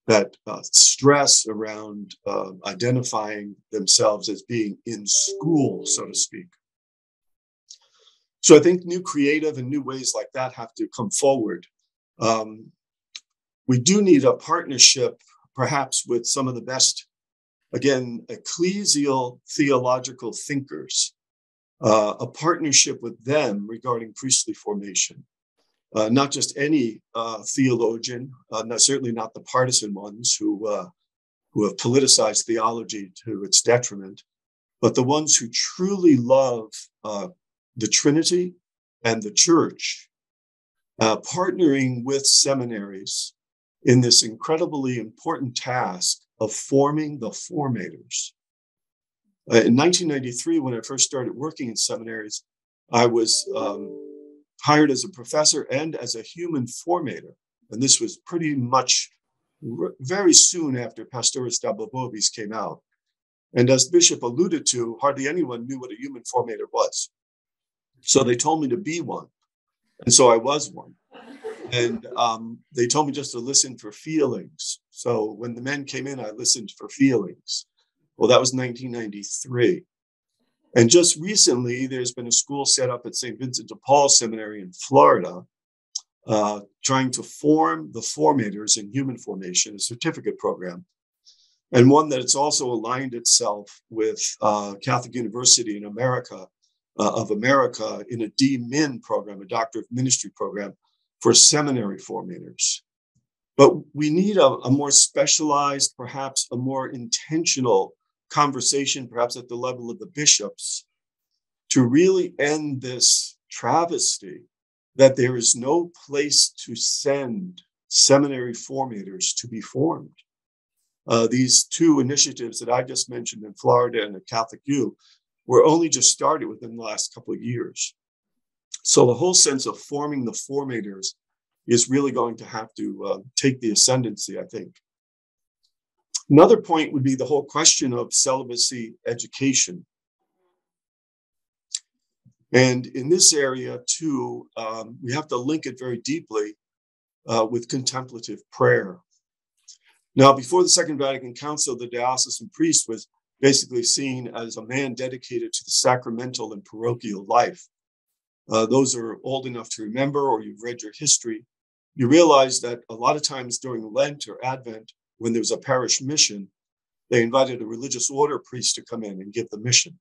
that stress around identifying themselves as being in school, so to speak. So I think new creative and new ways like that have to come forward. We do need a partnership, perhaps, with some of the best, again, ecclesial theological thinkers, a partnership with them regarding priestly formation. Not just any theologian, certainly not the partisan ones who have politicized theology to its detriment, but the ones who truly love the Trinity and the Church, partnering with seminaries in this incredibly important task of forming the formators. In 1993, when I first started working in seminaries, I was hired as a professor and as a human formator. And this was pretty much very soon after Pastoris Dabla Bovis came out. And as Bishop alluded to, hardly anyone knew what a human formator was. So they told me to be one. And so I was one. And they told me just to listen for feelings. So when the men came in, I listened for feelings. Well, that was 1993. And just recently, there's been a school set up at St. Vincent de Paul Seminary in Florida, trying to form the formators in human formation, a certificate program, and one that it's also aligned itself with Catholic University in America, in a D-Min program, a Doctor of Ministry program for seminary formators. But we need a more specialized, perhaps a more intentional conversation, perhaps at the level of the bishops, to really end this travesty that there is no place to send seminary formators to be formed. These two initiatives that I just mentioned in Florida and at Catholic U were only just started within the last couple of years. So the whole sense of forming the formators is really going to have to take the ascendancy, I think. Another point would be the whole question of celibacy education. And in this area, too, we have to link it very deeply with contemplative prayer. Now, before the Second Vatican Council, the diocesan priest was basically seen as a man dedicated to the sacramental and parochial life. Those are old enough to remember, or you've read your history, you realize that a lot of times during Lent or Advent, when there was a parish mission, they invited a religious order priest to come in and give the mission.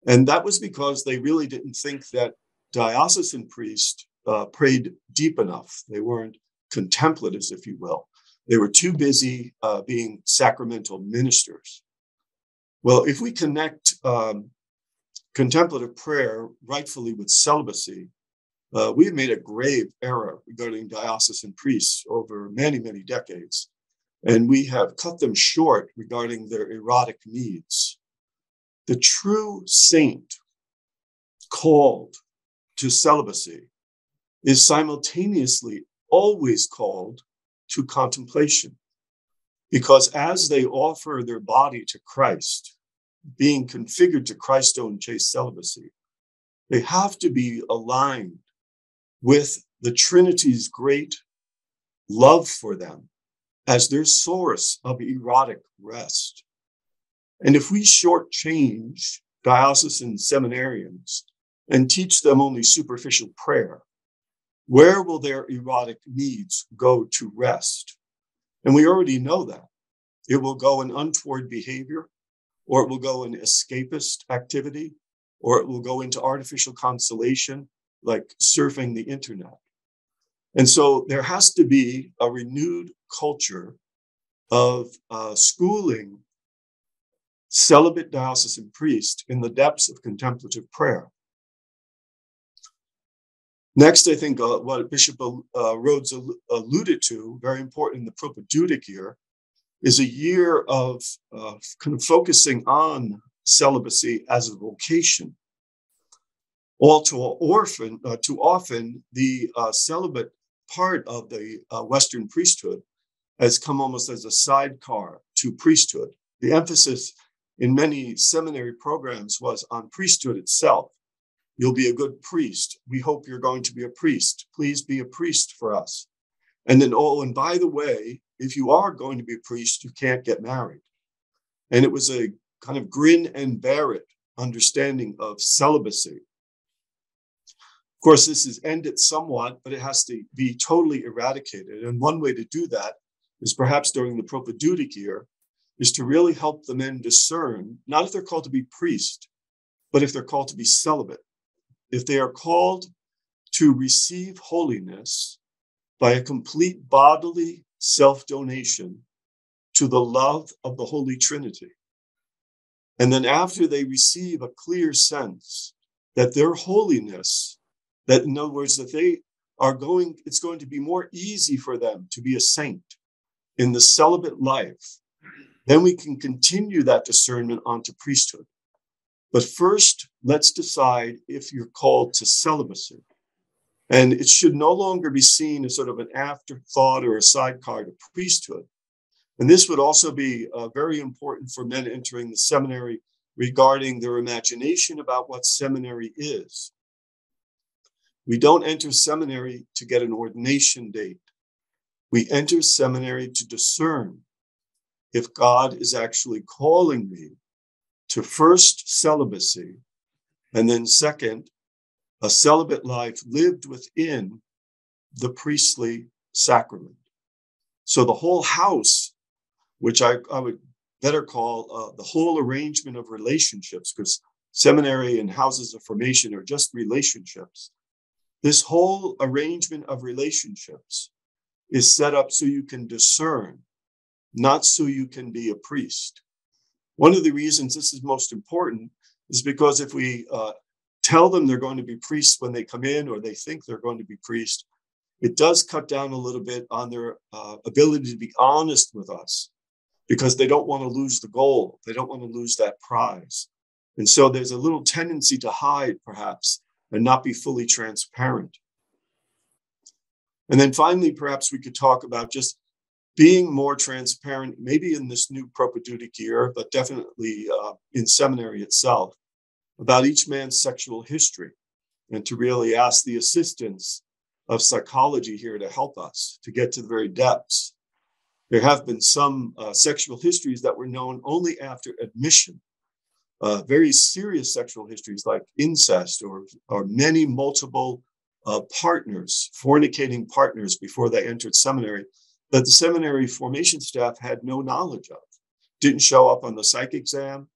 And that was because they really didn't think that diocesan priests prayed deep enough. They weren't contemplatives, if you will. They were too busy being sacramental ministers. Well, if we connect contemplative prayer rightfully with celibacy, we've made a grave error regarding diocesan priests over many, many decades. And we have cut them short regarding their erotic needs. The true saint called to celibacy is simultaneously always called to contemplation, because as they offer their body to Christ, being configured to Christ's own chaste celibacy, they have to be aligned with the Trinity's great love for them as their source of erotic rest. And if we shortchange diocesan seminarians and teach them only superficial prayer, where will their erotic needs go to rest? And we already know that. It will go in untoward behavior, or it will go in escapist activity, or it will go into artificial consolation, like surfing the internet. And so there has to be a renewed culture of schooling celibate diocesan priest in the depths of contemplative prayer. Next, I think what Bishop Rhodes alluded to, very important in the propedeutic year, is a year of kind of focusing on celibacy as a vocation. All too often, the celibate part of the Western priesthood has come almost as a sidecar to priesthood. The emphasis in many seminary programs was on priesthood itself. You'll be a good priest. We hope you're going to be a priest. Please be a priest for us. And then, oh, and by the way, if you are going to be a priest, you can't get married. And it was a kind of grin and bear it understanding of celibacy. Of course, this has ended somewhat, but it has to be totally eradicated. And one way to do that is perhaps during the propedeutic year, is to really help the men discern, not if they're called to be priest, but if they're called to be celibate. If they are called to receive holiness by a complete bodily self-donation to the love of the Holy Trinity. And then after they receive a clear sense that their holiness, that in other words, that it's going to be more easy for them to be a saint in the celibate life, then we can continue that discernment onto priesthood. But first, let's decide if you're called to celibacy. And it should no longer be seen as sort of an afterthought or a sidecar to priesthood. And this would also be very important for men entering the seminary regarding their imagination about what seminary is. We don't enter seminary to get an ordination date. We enter seminary to discern if God is actually calling me to first celibacy, and then second, a celibate life lived within the priestly sacrament. So the whole house, which I would better call the whole arrangement of relationships, because seminary and houses of formation are just relationships. This whole arrangement of relationships is set up so you can discern, not so you can be a priest. One of the reasons this is most important is because if we tell them they're going to be priests when they come in, or they think they're going to be priests, it does cut down a little bit on their ability to be honest with us, because they don't want to lose the goal. They don't want to lose that prize. And so there's a little tendency to hide, perhaps, and not be fully transparent. And then finally, perhaps we could talk about just being more transparent, maybe in this new propedeutic year, but definitely in seminary itself, about each man's sexual history, and to really ask the assistance of psychology here to help us to get to the very depths. There have been some sexual histories that were known only after admission, very serious sexual histories like incest or many multiple partners, fornicating partners before they entered seminary, that the seminary formation staff had no knowledge of, didn't show up on the psych exam,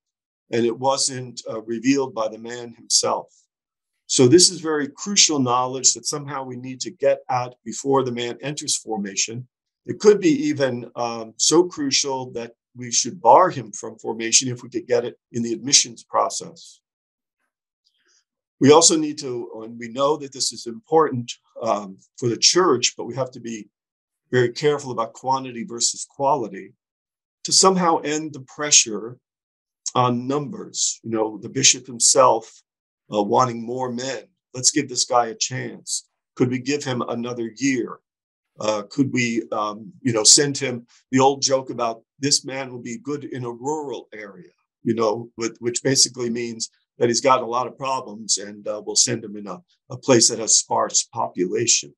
and it wasn't revealed by the man himself. So this is very crucial knowledge that somehow we need to get at before the man enters formation. It could be even so crucial that we should bar him from formation if we could get it in the admissions process. We also need to, and we know that this is important for the church, but we have to be very careful about quantity versus quality, to somehow end the pressure on numbers. You know, the bishop himself wanting more men. Let's give this guy a chance. Could we give him another year? Could we, send him the old joke about this man will be good in a rural area, which basically means that he's got a lot of problems, and we'll send him in a place that has sparse population.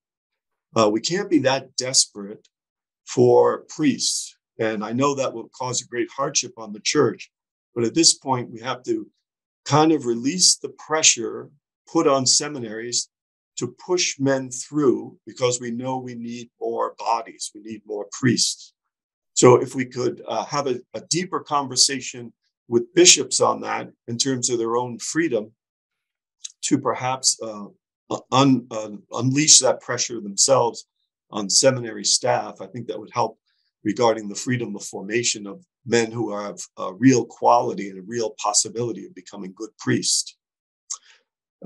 We can't be that desperate for priests. And I know that will cause a great hardship on the church. But at this point, we have to kind of release the pressure put on seminaries to push men through, because we know we need more bodies, we need more priests. So if we could have a deeper conversation with bishops on that in terms of their own freedom to perhaps unleash that pressure themselves on seminary staff, I think that would help regarding the freedom of formation of men who have a real quality and a real possibility of becoming good priests.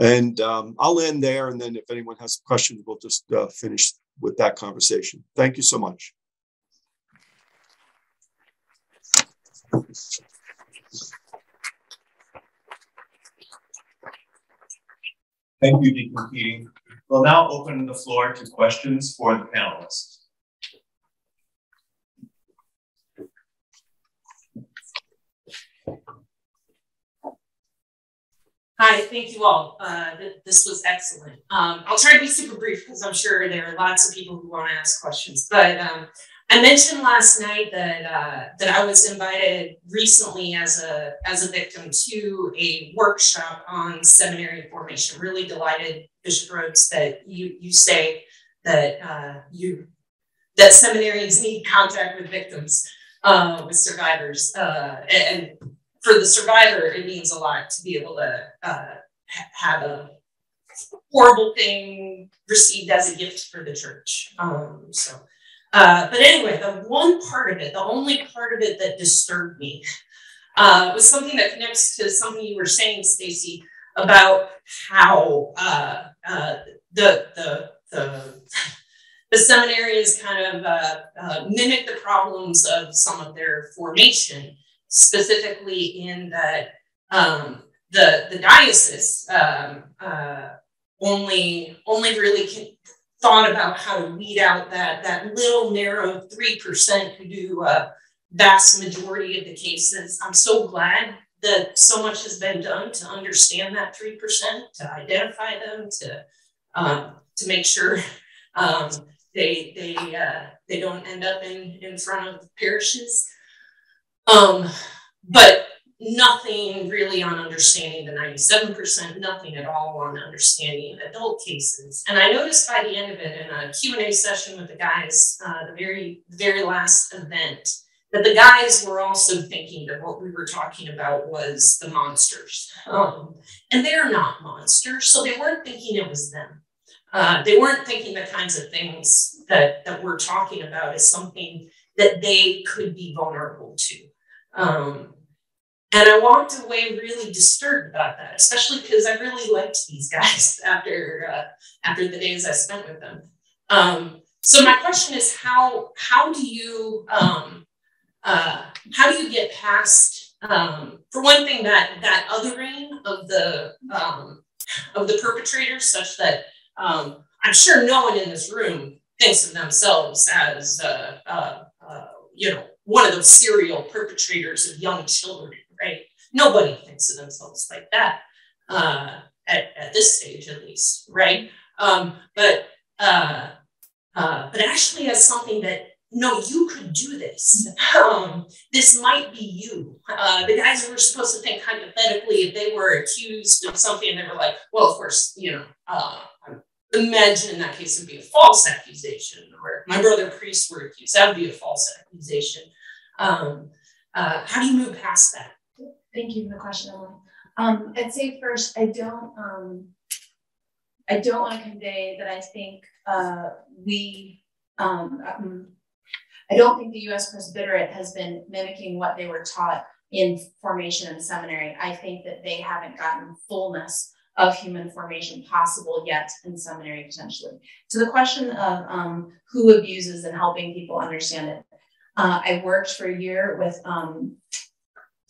And I'll end there, and then if anyone has questions, we'll just finish with that conversation. Thank you so much. Thank you, Deacon Keating. We'll now open the floor to questions for the panelists. Hi, thank you all. This was excellent. I'll try to be super brief because I'm sure there are lots of people who want to ask questions. But I mentioned last night that that I was invited recently as a victim to a workshop on seminary formation. Really delighted, Bishop Rhodes, that you say that that seminaries need contact with victims, with survivors, and for the survivor, it means a lot to be able to have a horrible thing received as a gift for the church. But anyway, the one part of it, the only part of it that disturbed me, was something that connects to something you were saying, Stacy, about how the seminaries kind of mimic the problems of some of their formation, specifically in that the diocese only really thought about how to weed out that little narrow 3% who do a vast majority of the cases. I'm so glad that so much has been done to understand that 3%, to identify them, to make sure they don't end up in front of parishes. But nothing really on understanding the 97%, nothing at all on understanding adult cases. And I noticed by the end of it in a Q&A session with the guys, the very last event, that the guys were also thinking that what we were talking about was the monsters. And they're not monsters, so they weren't thinking it was them. They weren't thinking the kinds of things that we're talking about as something that they could be vulnerable to. And I walked away really disturbed about that, especially because I really liked these guys after the days I spent with them. So my question is, how do you get past, for one thing, that othering of the perpetrators, such that I'm sure no one in this room thinks of themselves as one of those serial perpetrators of young children, right? Nobody thinks of themselves like that at this stage, at least, right? But actually as something that, no, you could do this. This might be you. The guys who were supposed to think hypothetically, if they were accused of something, they were like, well, of course, imagine in that case it would be a false accusation, or my brother priests were accused. That would be a false accusation. How do you move past that? Thank you for the question, Emily. I'd say first, I don't want to convey that I think I don't think the U.S. Presbyterate has been mimicking what they were taught in formation and seminary. I think that they haven't gotten fullness of human formation possible yet in seminary, potentially. To the question of who abuses and helping people understand it, I worked for a year with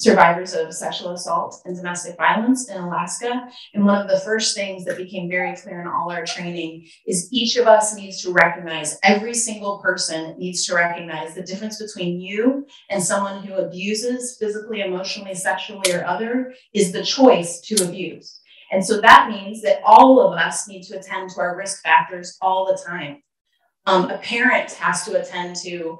survivors of sexual assault and domestic violence in Alaska. And one of the first things that became very clear in all our training is each of us needs to recognize, every single person needs to recognize the difference between you and someone who abuses physically, emotionally, sexually, or other is the choice to abuse. And so that means that all of us need to attend to our risk factors all the time. A parent has to attend to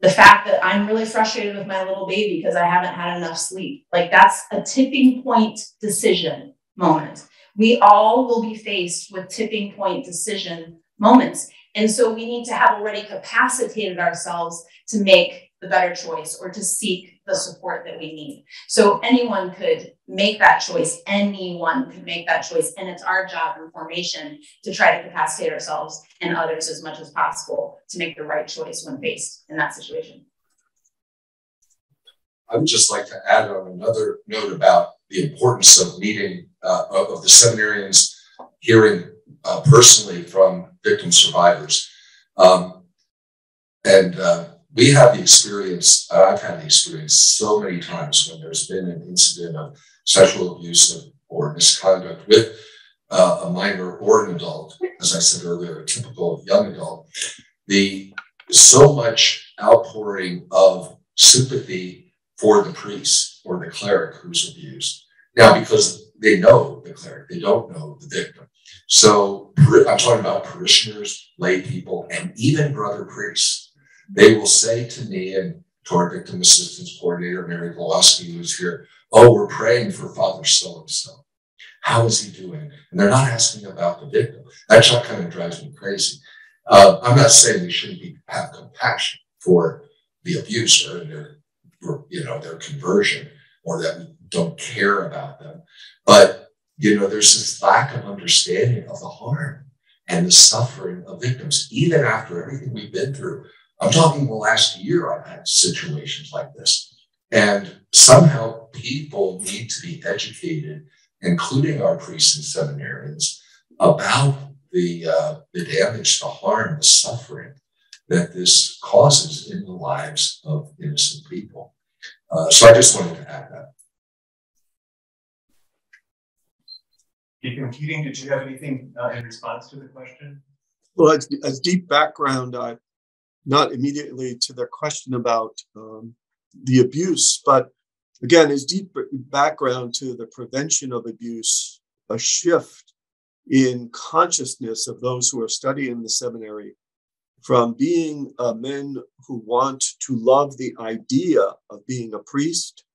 the fact that I'm really frustrated with my little baby because I haven't had enough sleep. Like, that's a tipping point decision moment. We all will be faced with tipping point decision moments. And so we need to have already capacitated ourselves to make the better choice or to seek the support that we need. So anyone could make that choice. Anyone could make that choice. And it's our job in formation to try to capacitate ourselves and others as much as possible to make the right choice when faced in that situation. I would just like to add on another note about the importance of meeting, of the seminarians hearing personally from victim survivors. We have the experience, I've had the experience so many times when there's been an incident of sexual abuse or misconduct with a minor or an adult, as I said earlier, a typical young adult, so much outpouring of sympathy for the priest or the cleric who's abused. Now, because they know the cleric, they don't know the victim. So I'm talking about parishioners, lay people, and even brother priests. They will say to me and to our victim assistance coordinator, Mary Goloski, who's here, oh, we're praying for Father so-and-so. How is he doing? And they're not asking about the victim. That kind of drives me crazy. I'm not saying we shouldn't have compassion for the abuser and their conversion, or that we don't care about them. But, there's this lack of understanding of the harm and the suffering of victims, even after everything we've been through. I'm talking the last year, I've had situations like this. And somehow people need to be educated, including our priests and seminarians, about the damage, the harm, the suffering that this causes in the lives of innocent people. So I just wanted to add that. Deacon Keating, did you have anything in response to the question? Well, as deep background, not immediately to the question about the abuse, but again, as deep background to the prevention of abuse, a shift in consciousness of those who are studying in the seminary from being men who want to love the idea of being a priest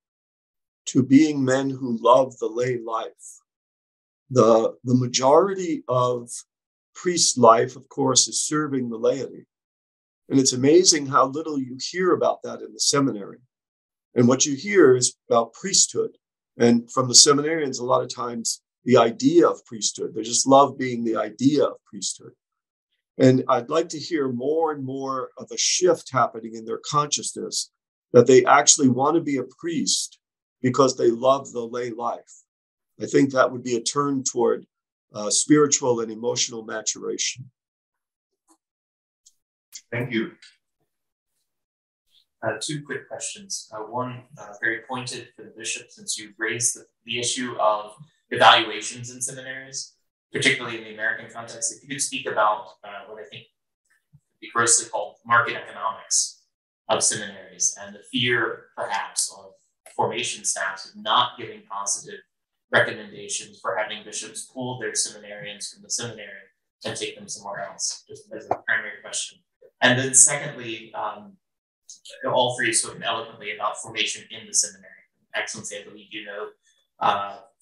to being men who love the lay life. The majority of priest life, of course, is serving the laity. And it's amazing how little you hear about that in the seminary. And what you hear is about priesthood. And from the seminarians, a lot of times, the idea of priesthood. They just love being the idea of priesthood. And I'd like to hear more and more of a shift happening in their consciousness that they actually want to be a priest because they love the lay life. I think that would be a turn toward spiritual and emotional maturation. Thank you. Two quick questions. One very pointed for the bishop, since you've raised the issue of evaluations in seminaries, particularly in the American context. If you could speak about what I think would be grossly called market economics of seminaries and the fear, perhaps, of formation staffs not giving positive recommendations for having bishops pull their seminarians from the seminary and take them somewhere else, just as a primary question. And then secondly, all three have spoken eloquently about formation in the seminary. Excellency, I believe you know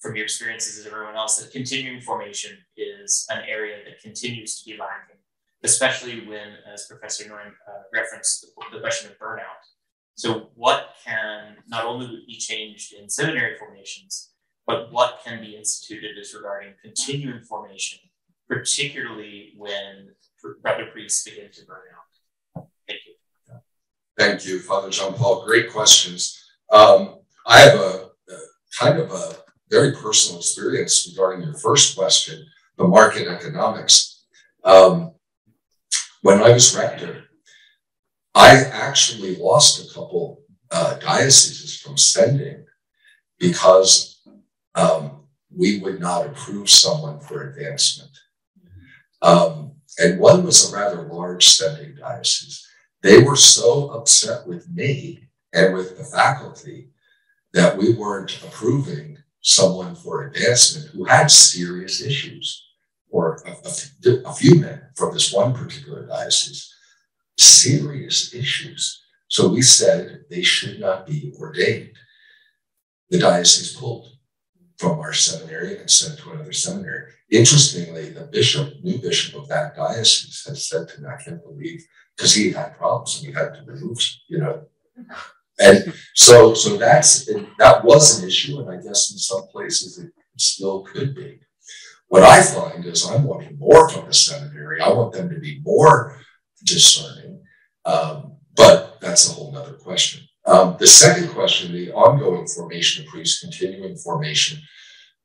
from your experiences as everyone else that continuing formation is an area that continues to be lacking, especially when, as Professor Norm referenced, the question of burnout. So what can not only be changed in seminary formations, but what can be instituted as regarding continuing formation, particularly when brother priests begin to burn out? Thank you. Thank you, Father John Paul. Great questions. I have a kind of a very personal experience regarding your first question, the market economics. When I was rector, I actually lost a couple dioceses from sending because we would not approve someone for advancement. And one was a rather large sending diocese. They were so upset with me and with the faculty that we weren't approving someone for advancement who had serious issues, or a few men from this one particular diocese, serious issues. So we said they should not be ordained. The diocese pulled from our seminary and sent to another seminary. Interestingly, the new bishop of that diocese has said to me, I can't believe, because he had problems and we had to remove, And so that was an issue, and I guess in some places it still could be. What I find is I'm wanting more from the seminary. I want them to be more discerning, but that's a whole nother question. The second question, the ongoing formation of priests, continuing formation,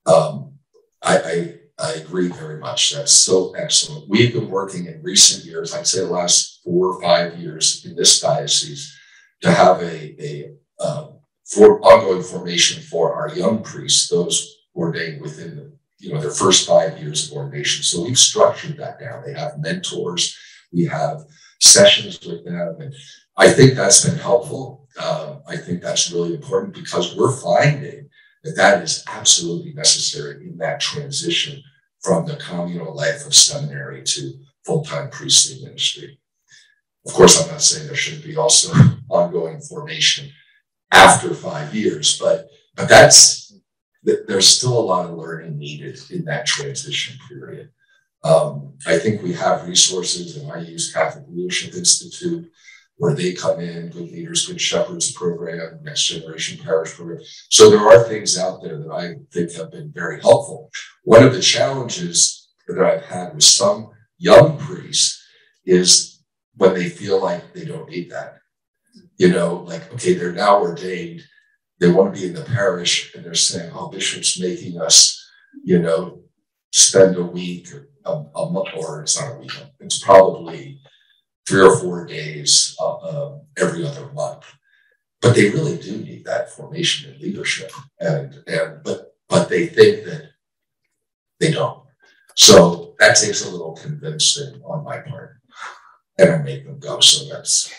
I agree very much. That's so excellent. We've been working in recent years, I'd say the last 4 or 5 years in this diocese, to have for ongoing formation for our young priests, those ordained within their first 5 years of ordination. So we've structured that now. They have mentors, we have sessions with them, and I think that's been helpful. I think that's really important because we're finding that is absolutely necessary in that transition from the communal life of seminary to full-time priestly ministry. Of course, I'm not saying there shouldn't be also ongoing formation after 5 years, but there's still a lot of learning needed in that transition period. I think we have resources, and I use Catholic Leadership Institute, where they come in, Good Leaders, Good Shepherds program, Next Generation Parish program. So there are things out there that I think have been very helpful. One of the challenges that I've had with some young priests is when they feel like they don't need that. Like, okay, they're now ordained, they want to be in the parish, and they're saying, oh, Bishop's making us, spend a week or a month, or it's not a week, it's probably 3 or 4 days every other month. But they really do need that formation in leadership, but they think that they don't. So that takes a little convincing on my part, and I make them go. So that's.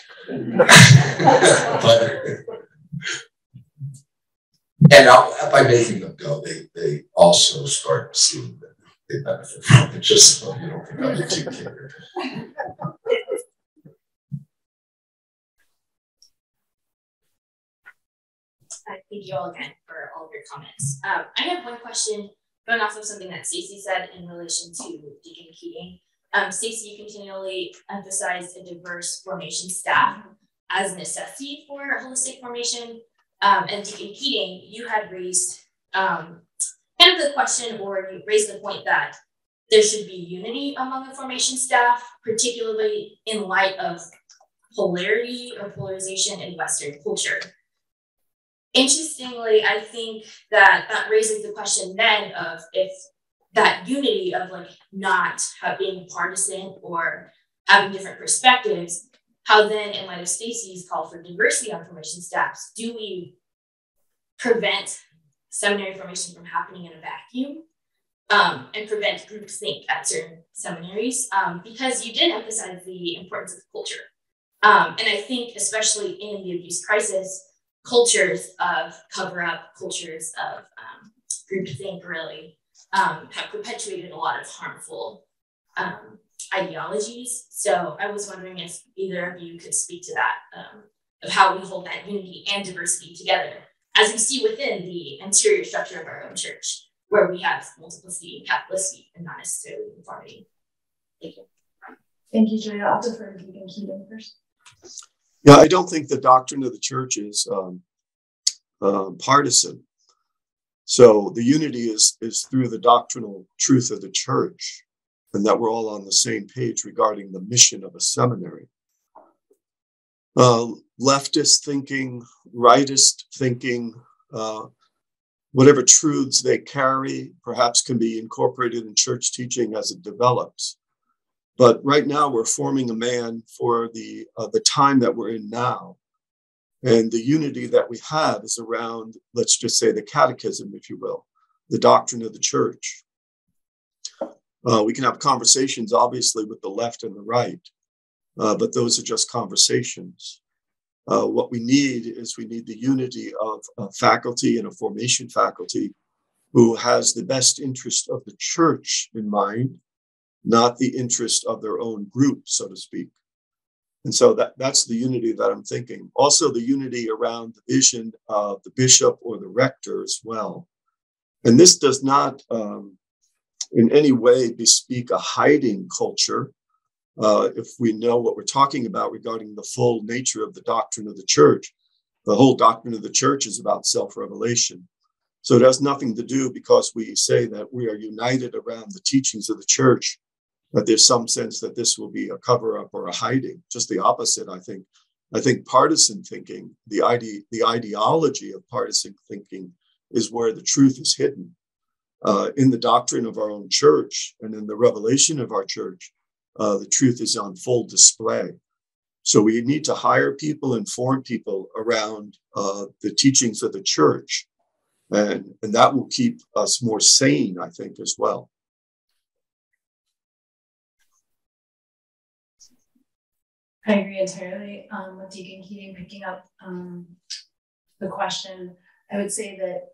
By making them go, they also start seeing that they benefit from it. Just so you don't think I'm a too catered. Thank you all again for all of your comments. I have one question going off of something that Stacey said in relation to Deacon Keating. Stacey, you continually emphasized a diverse formation staff as a necessity for holistic formation. And Deacon Keating, you had raised kind of the question, or you raised the point that there should be unity among the formation staff, particularly in light of polarity or polarization in Western culture. Interestingly, I think that raises the question then of if that unity of not being partisan or having different perspectives, how then, in light of Stacey's call for diversity on formation staffs, do we prevent seminary formation from happening in a vacuum and prevent groupthink at certain seminaries? Because you did emphasize the importance of culture. And I think especially in the abuse crisis, cultures of cover-up, cultures of groupthink really have perpetuated a lot of harmful ideologies. So I was wondering if either of you could speak to that, of how we hold that unity and diversity together, as we see within the interior structure of our own church, where we have multiplicity and Catholicity and not necessarily uniformity. Thank you. Thank you, Julia. I'll defer to Deacon Keating first. Yeah, I don't think the doctrine of the church is partisan. So the unity is through the doctrinal truth of the church, and that we're all on the same page regarding the mission of a seminary. Leftist thinking, rightist thinking, whatever truths they carry, perhaps can be incorporated in church teaching as it develops. But right now, we're forming a man for the time that we're in now. And the unity that we have is around, let's just say, the catechism, if you will, the doctrine of the church. We can have conversations, obviously, with the left and the right, but those are just conversations. What we need the unity of a faculty and a formation faculty who has the best interest of the church in mind, not the interest of their own group, so to speak. And so that's the unity that I'm thinking. Also, the unity around the vision of the bishop or the rector as well. And this does not in any way bespeak a hiding culture. If we know what we're talking about regarding the full nature of the doctrine of the church, the whole doctrine of the church is about self-revelation. So it has nothing to do because we say that we are united around the teachings of the church, that there's some sense that this will be a cover-up or a hiding. Just the opposite, I think. I think partisan thinking, the ideology of partisan thinking, is where the truth is hidden. In the doctrine of our own church and in the revelation of our church, the truth is on full display. So we need to hire people, inform people around the teachings of the church, and that will keep us more sane, I think, as well. I agree entirely with Deacon Keating picking up the question. I would say that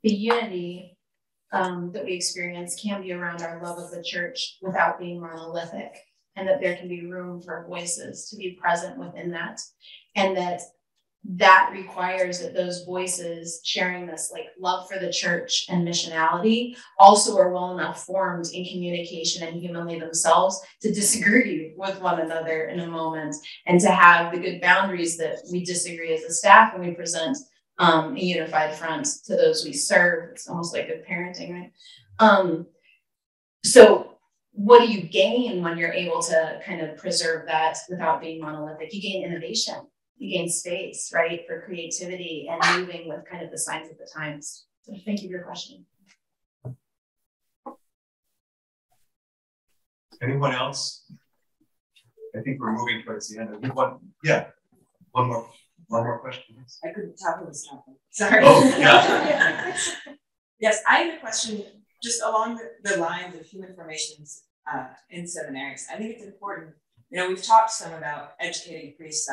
the unity that we experience can be around our love of the church without being monolithic, and that there can be room for voices to be present within that, and that requires that those voices sharing this like love for the church and missionality also are well enough formed in communication and humanly themselves to disagree with one another in a moment, and to have the good boundaries that we disagree as a staff when we present a unified front to those we serve. It's almost like good parenting, right? So what do you gain when you're able to kind of preserve that without being monolithic? You gain innovation. You gain space, right, for creativity and moving with kind of the signs of the times. So thank you for your question. Anyone else? I think we're moving towards the end. One more question. I couldn't tell who was talking. Sorry. Oh, yeah. Yes, I had a question just along the lines of human formations in seminaries. I think it's important. You know, we've talked some about educating priests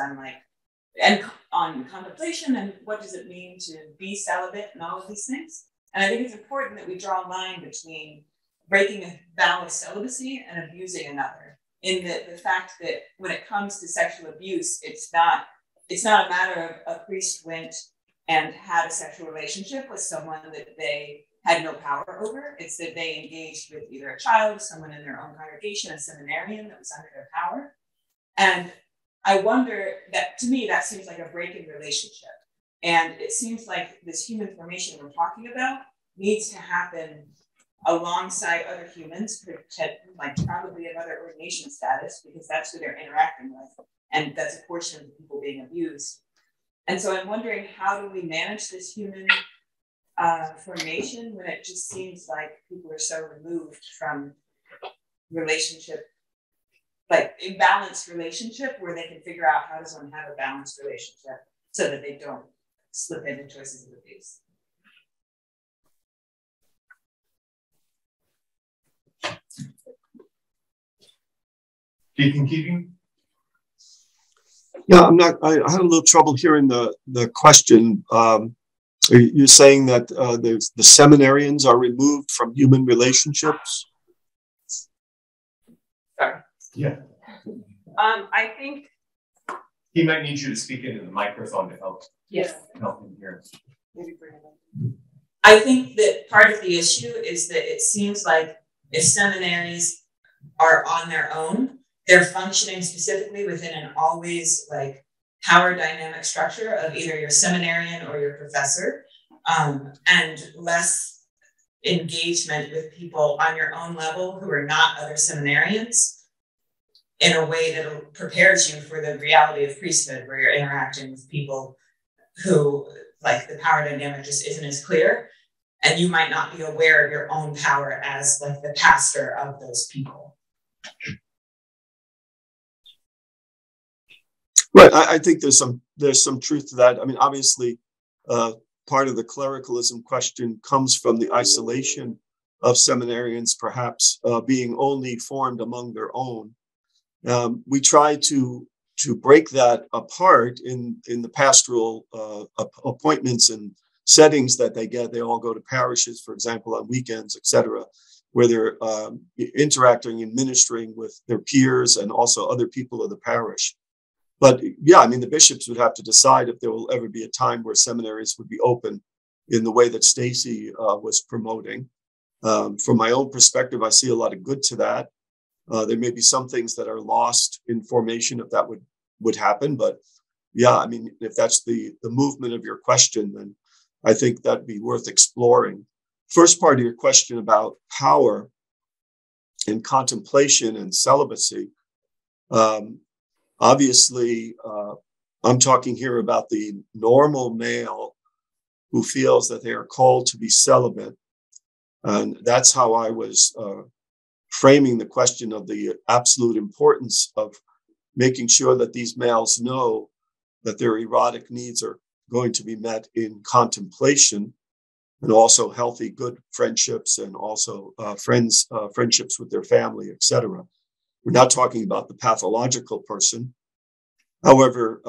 on contemplation and what does it mean to be celibate and all of these things. And I think it's important that we draw a line between breaking a vow of celibacy and abusing another. In the fact that when it comes to sexual abuse, it's not a matter of a priest went and had a sexual relationship with someone that they had no power over. It's that they engaged with either a child, someone in their own congregation, a seminarian that was under their power. And I wonder that, to me, that seems like a break in relationship. And it seems like this human formation we're talking about needs to happen alongside other humans, like probably of other ordination status, because that's who they're interacting with. And that's a portion of the people being abused. And so I'm wondering, how do we manage this human formation when it just seems like people are so removed from relationship, like a balanced relationship where they can figure out how does one have a balanced relationship so that they don't slip into choices of abuse. Deacon Keating? Yeah, I had a little trouble hearing the question. You're saying that the seminarians are removed from human relationships? Sorry. Yeah. I think he might need you to speak into the microphone to help him hear. I think that part of the issue is that it seems like if seminaries are on their own, they're functioning specifically within an always like power dynamic structure of either your seminarian or your professor, and less engagement with people on your own level who are not other seminarians in a way that prepares you for the reality of priesthood, where you're interacting with people who, like, the power dynamic just isn't as clear, and you might not be aware of your own power as like the pastor of those people. Right. I think there's some truth to that. I mean, obviously, part of the clericalism question comes from the isolation of seminarians, perhaps being only formed among their own. We try to break that apart in the pastoral appointments and settings that they get. They all go to parishes, for example, on weekends, etc., where they're interacting and ministering with their peers and also other people of the parish. But yeah, I mean, the bishops would have to decide if there will ever be a time where seminaries would be open in the way that Stacy was promoting. From my own perspective, I see a lot of good to that. There may be some things that are lost in formation if that would happen. But yeah, I mean, if that's the movement of your question, then I think that'd be worth exploring. First part of your question about power and contemplation and celibacy. Obviously, I'm talking here about the normal male who feels that they are called to be celibate. And that's how I was framing the question of the absolute importance of making sure that these males know that their erotic needs are going to be met in contemplation, and also healthy, good friendships, and also friendships with their family, etc. We're not talking about the pathological person. However,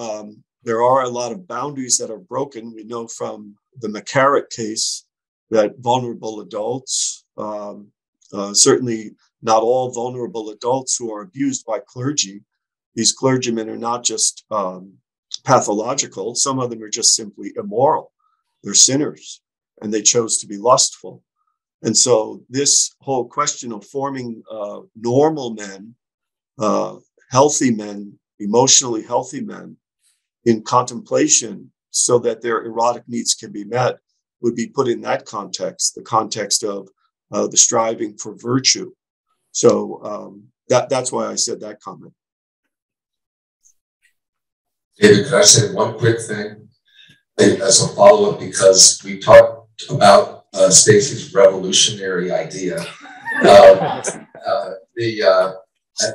there are a lot of boundaries that are broken. We know from the McCarrick case that vulnerable adults, certainly not all vulnerable adults who are abused by clergy, these clergymen are not just pathological. Some of them are just simply immoral. They're sinners, and they chose to be lustful. And so this whole question of forming normal men, healthy men, emotionally healthy men in contemplation so that their erotic needs can be met would be put in that context, the context of the striving for virtue. So that's why I said that comment. David, could I say one quick thing as a follow-up, because we talked about Stacy's revolutionary idea.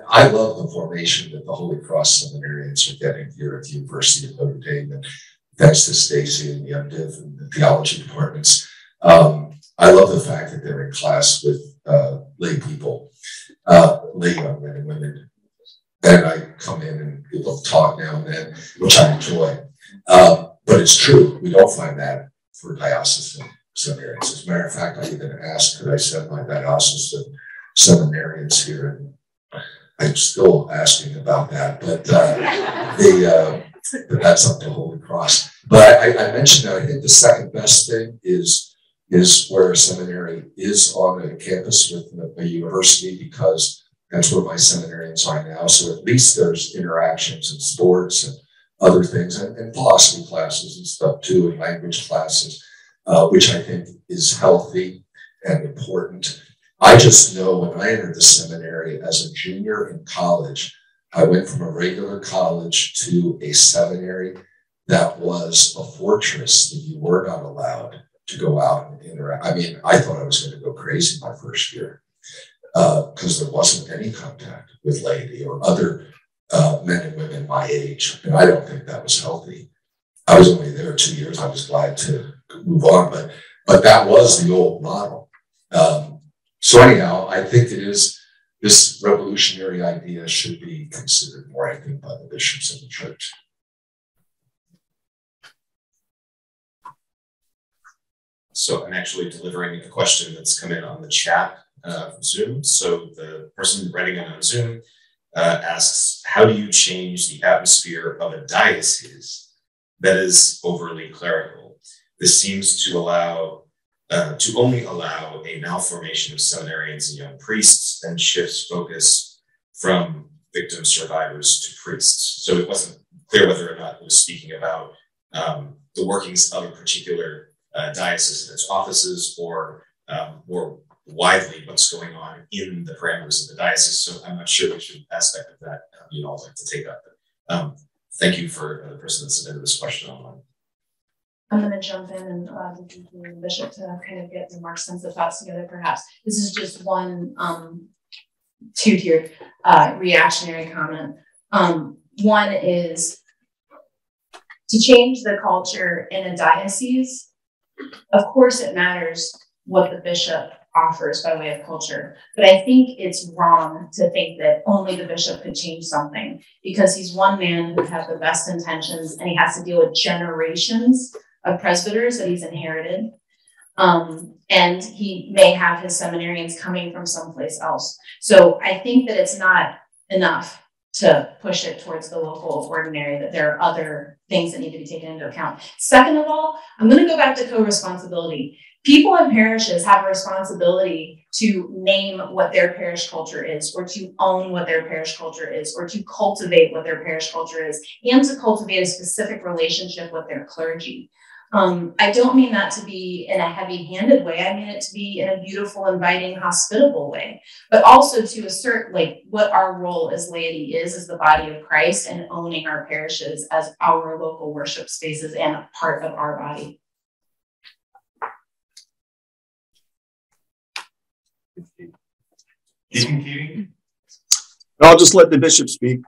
I love the formation that the Holy Cross seminarians are getting here at the University of Notre Dame, and thanks to Stacy and the MDiv and the theology departments. I love the fact that they're in class with lay people, lay young men and women. And I come in and give a talk now and then, which I enjoy. But it's true, we don't find that for diocesan seminarians. As a matter of fact, I even asked, could I send my diocesan seminarians here? And I'm still asking about that, but that's up to Holy Cross. But I mentioned that I think the second best thing is where a seminary is on a campus with a university, because that's where my seminarians are now. So at least there's interactions and sports and other things, and philosophy classes and stuff too, and language classes, which I think is healthy and important. I just know when I entered the seminary as a junior in college, I went from a regular college to a seminary that was a fortress that you were not allowed to go out and interact. I mean, I thought I was going to go crazy my first year because there wasn't any contact with laity or other men and women my age, and I don't think that was healthy. I was only there 2 years. I was glad to move on, but that was the old model. So anyhow, I think it is, this revolutionary idea should be considered more, I think, by the bishops of the church. So I'm actually delivering a question that's come in on the chat from Zoom. So the person writing it on Zoom asks, how do you change the atmosphere of a diocese that is overly clerical? This seems to only allow a malformation of seminarians and young priests, and shifts focus from victim survivors to priests. So it wasn't clear whether or not it was speaking about the workings of a particular diocese and its offices, or more widely what's going on in the parameters of the diocese. So I'm not sure which aspect of that you'd all like to take up. But thank you for the person that submitted this question online. I'm going to jump in and allow the bishop to kind of get the more extensive thoughts together, perhaps. This is just one two-tiered reactionary comment. One is to change the culture in a diocese. Of course, it matters what the bishop offers by way of culture, but I think it's wrong to think that only the bishop could change something, because he's one man who has the best intentions, and he has to deal with generations of presbyters that he's inherited. And he may have his seminarians coming from someplace else. So I think that it's not enough to push it towards the local ordinary, that there are other things that need to be taken into account. Second of all, I'm going to go back to co-responsibility. People in parishes have a responsibility to name what their parish culture is, or to own what their parish culture is, or to cultivate what their parish culture is, and to cultivate a specific relationship with their clergy. I don't mean that to be in a heavy-handed way. I mean it to be in a beautiful, inviting, hospitable way, but also to assert like what our role as laity is as the body of Christ and owning our parishes as our local worship spaces and a part of our body. Deacon Keating? I'll just let the bishop speak.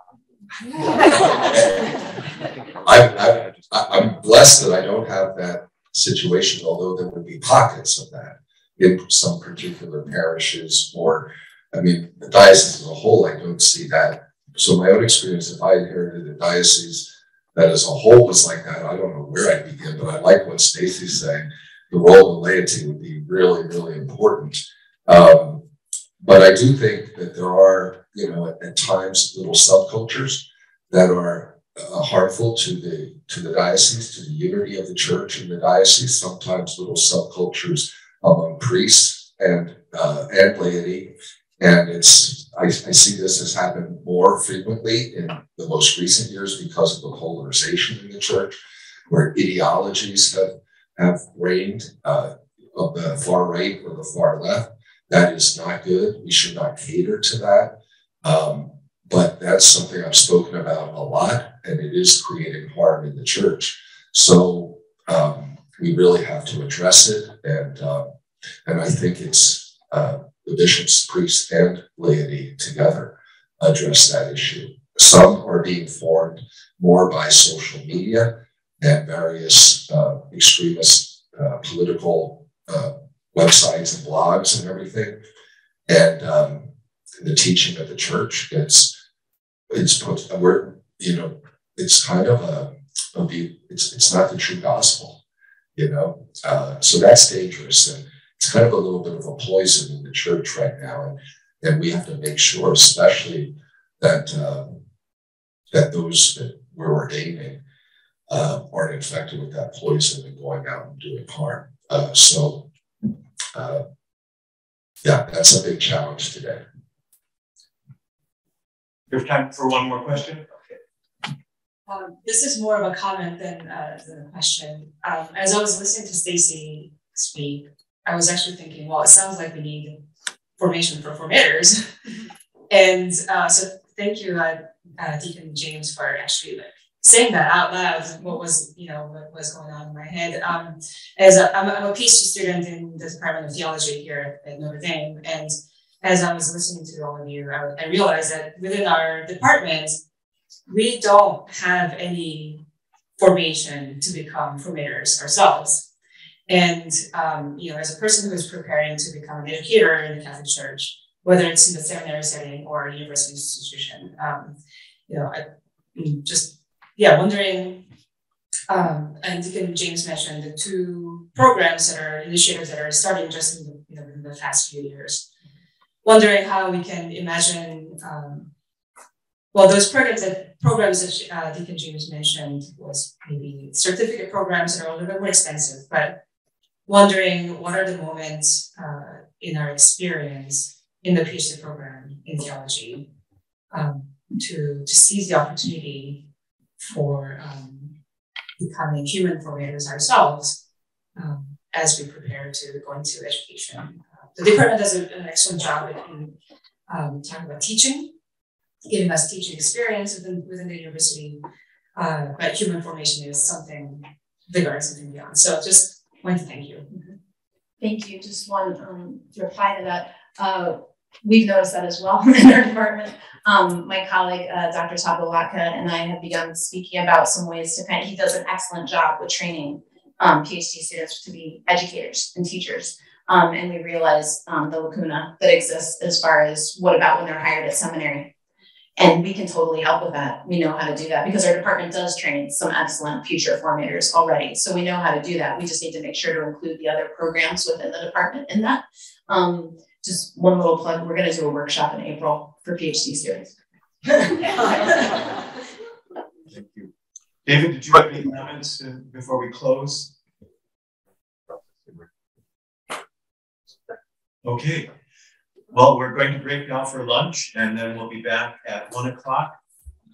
I'm blessed that I don't have that situation, although there would be pockets of that in some particular parishes, or, I mean, the diocese as a whole, I don't see that. So my own experience, if I inherited a diocese that as a whole was like that, I don't know where I'd begin, but I like what Stacy's saying. The role of laity would be really, really important. But I do think that there are, you know, at times little subcultures that are harmful to the diocese, to the unity of the church in the diocese. Sometimes little subcultures among priests and laity, and I see this has happened more frequently in the most recent years because of the polarization in the church, where ideologies have reigned of the far right or the far left. That is not good. We should not cater to that. But that's something I've spoken about a lot, and it is creating harm in the church. So we really have to address it, and I think it's the bishops, priests, and laity together address that issue. Some are being formed more by social media and various extremist political websites and blogs and everything, and the teaching of the church it's kind of it's not the true gospel, you know. So that's dangerous, and it's kind of a little bit of a poison in the church right now, and we have to make sure, especially that those that we're ordaining aren't infected with that poison and going out and doing harm. Yeah, that's a big challenge today. There's time for one more question. This is more of a comment than a question. As I was listening to Stacy speak, I was actually thinking, well, it sounds like we need formation for formators. And so thank you, Deacon James, for actually saying that out loud. What was going on in my head? As I'm a PhD student in the Department of Theology here at Notre Dame, and as I was listening to all of you, I realized that within our department, we don't have any formation to become formators ourselves. And as a person who is preparing to become an educator in the Catholic Church, whether it's in the seminary setting or a university institution, wondering. And Deacon James mentioned the two programs initiatives that are starting just in the past few years. Wondering how we can imagine, those programs that Deacon James mentioned was maybe certificate programs that are a little bit more expensive, but wondering what are the moments in our experience in the PhD program in theology to seize the opportunity for becoming human formators ourselves as we prepare to go into education. The department does an excellent job in talking about teaching, giving us teaching experience within the university, but human formation is something bigger and something beyond. So just wanted to thank you. Thank you. Just one to reply to that. We've noticed that as well in our department. My colleague, Dr. Tabulatka, and I have begun speaking about some ways to he does an excellent job with training PhD students to be educators and teachers. And we realize the lacuna that exists as far as what about when they're hired at seminary. And we can totally help with that. We know how to do that because our department does train some excellent future formators already. So we know how to do that. We just need to make sure to include the other programs within the department in that. Just one little plug, we're going to do a workshop in April for PhD students. Thank you. David, did you have any comments before we close? Okay. Well, we're going to break now for lunch, and then we'll be back at 1 o'clock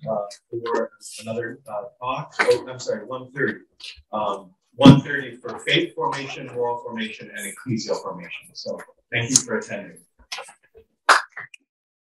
for another talk. Oh, I'm sorry, 1:30. 1:30 for faith formation, moral formation, and ecclesial formation. So thank you for attending.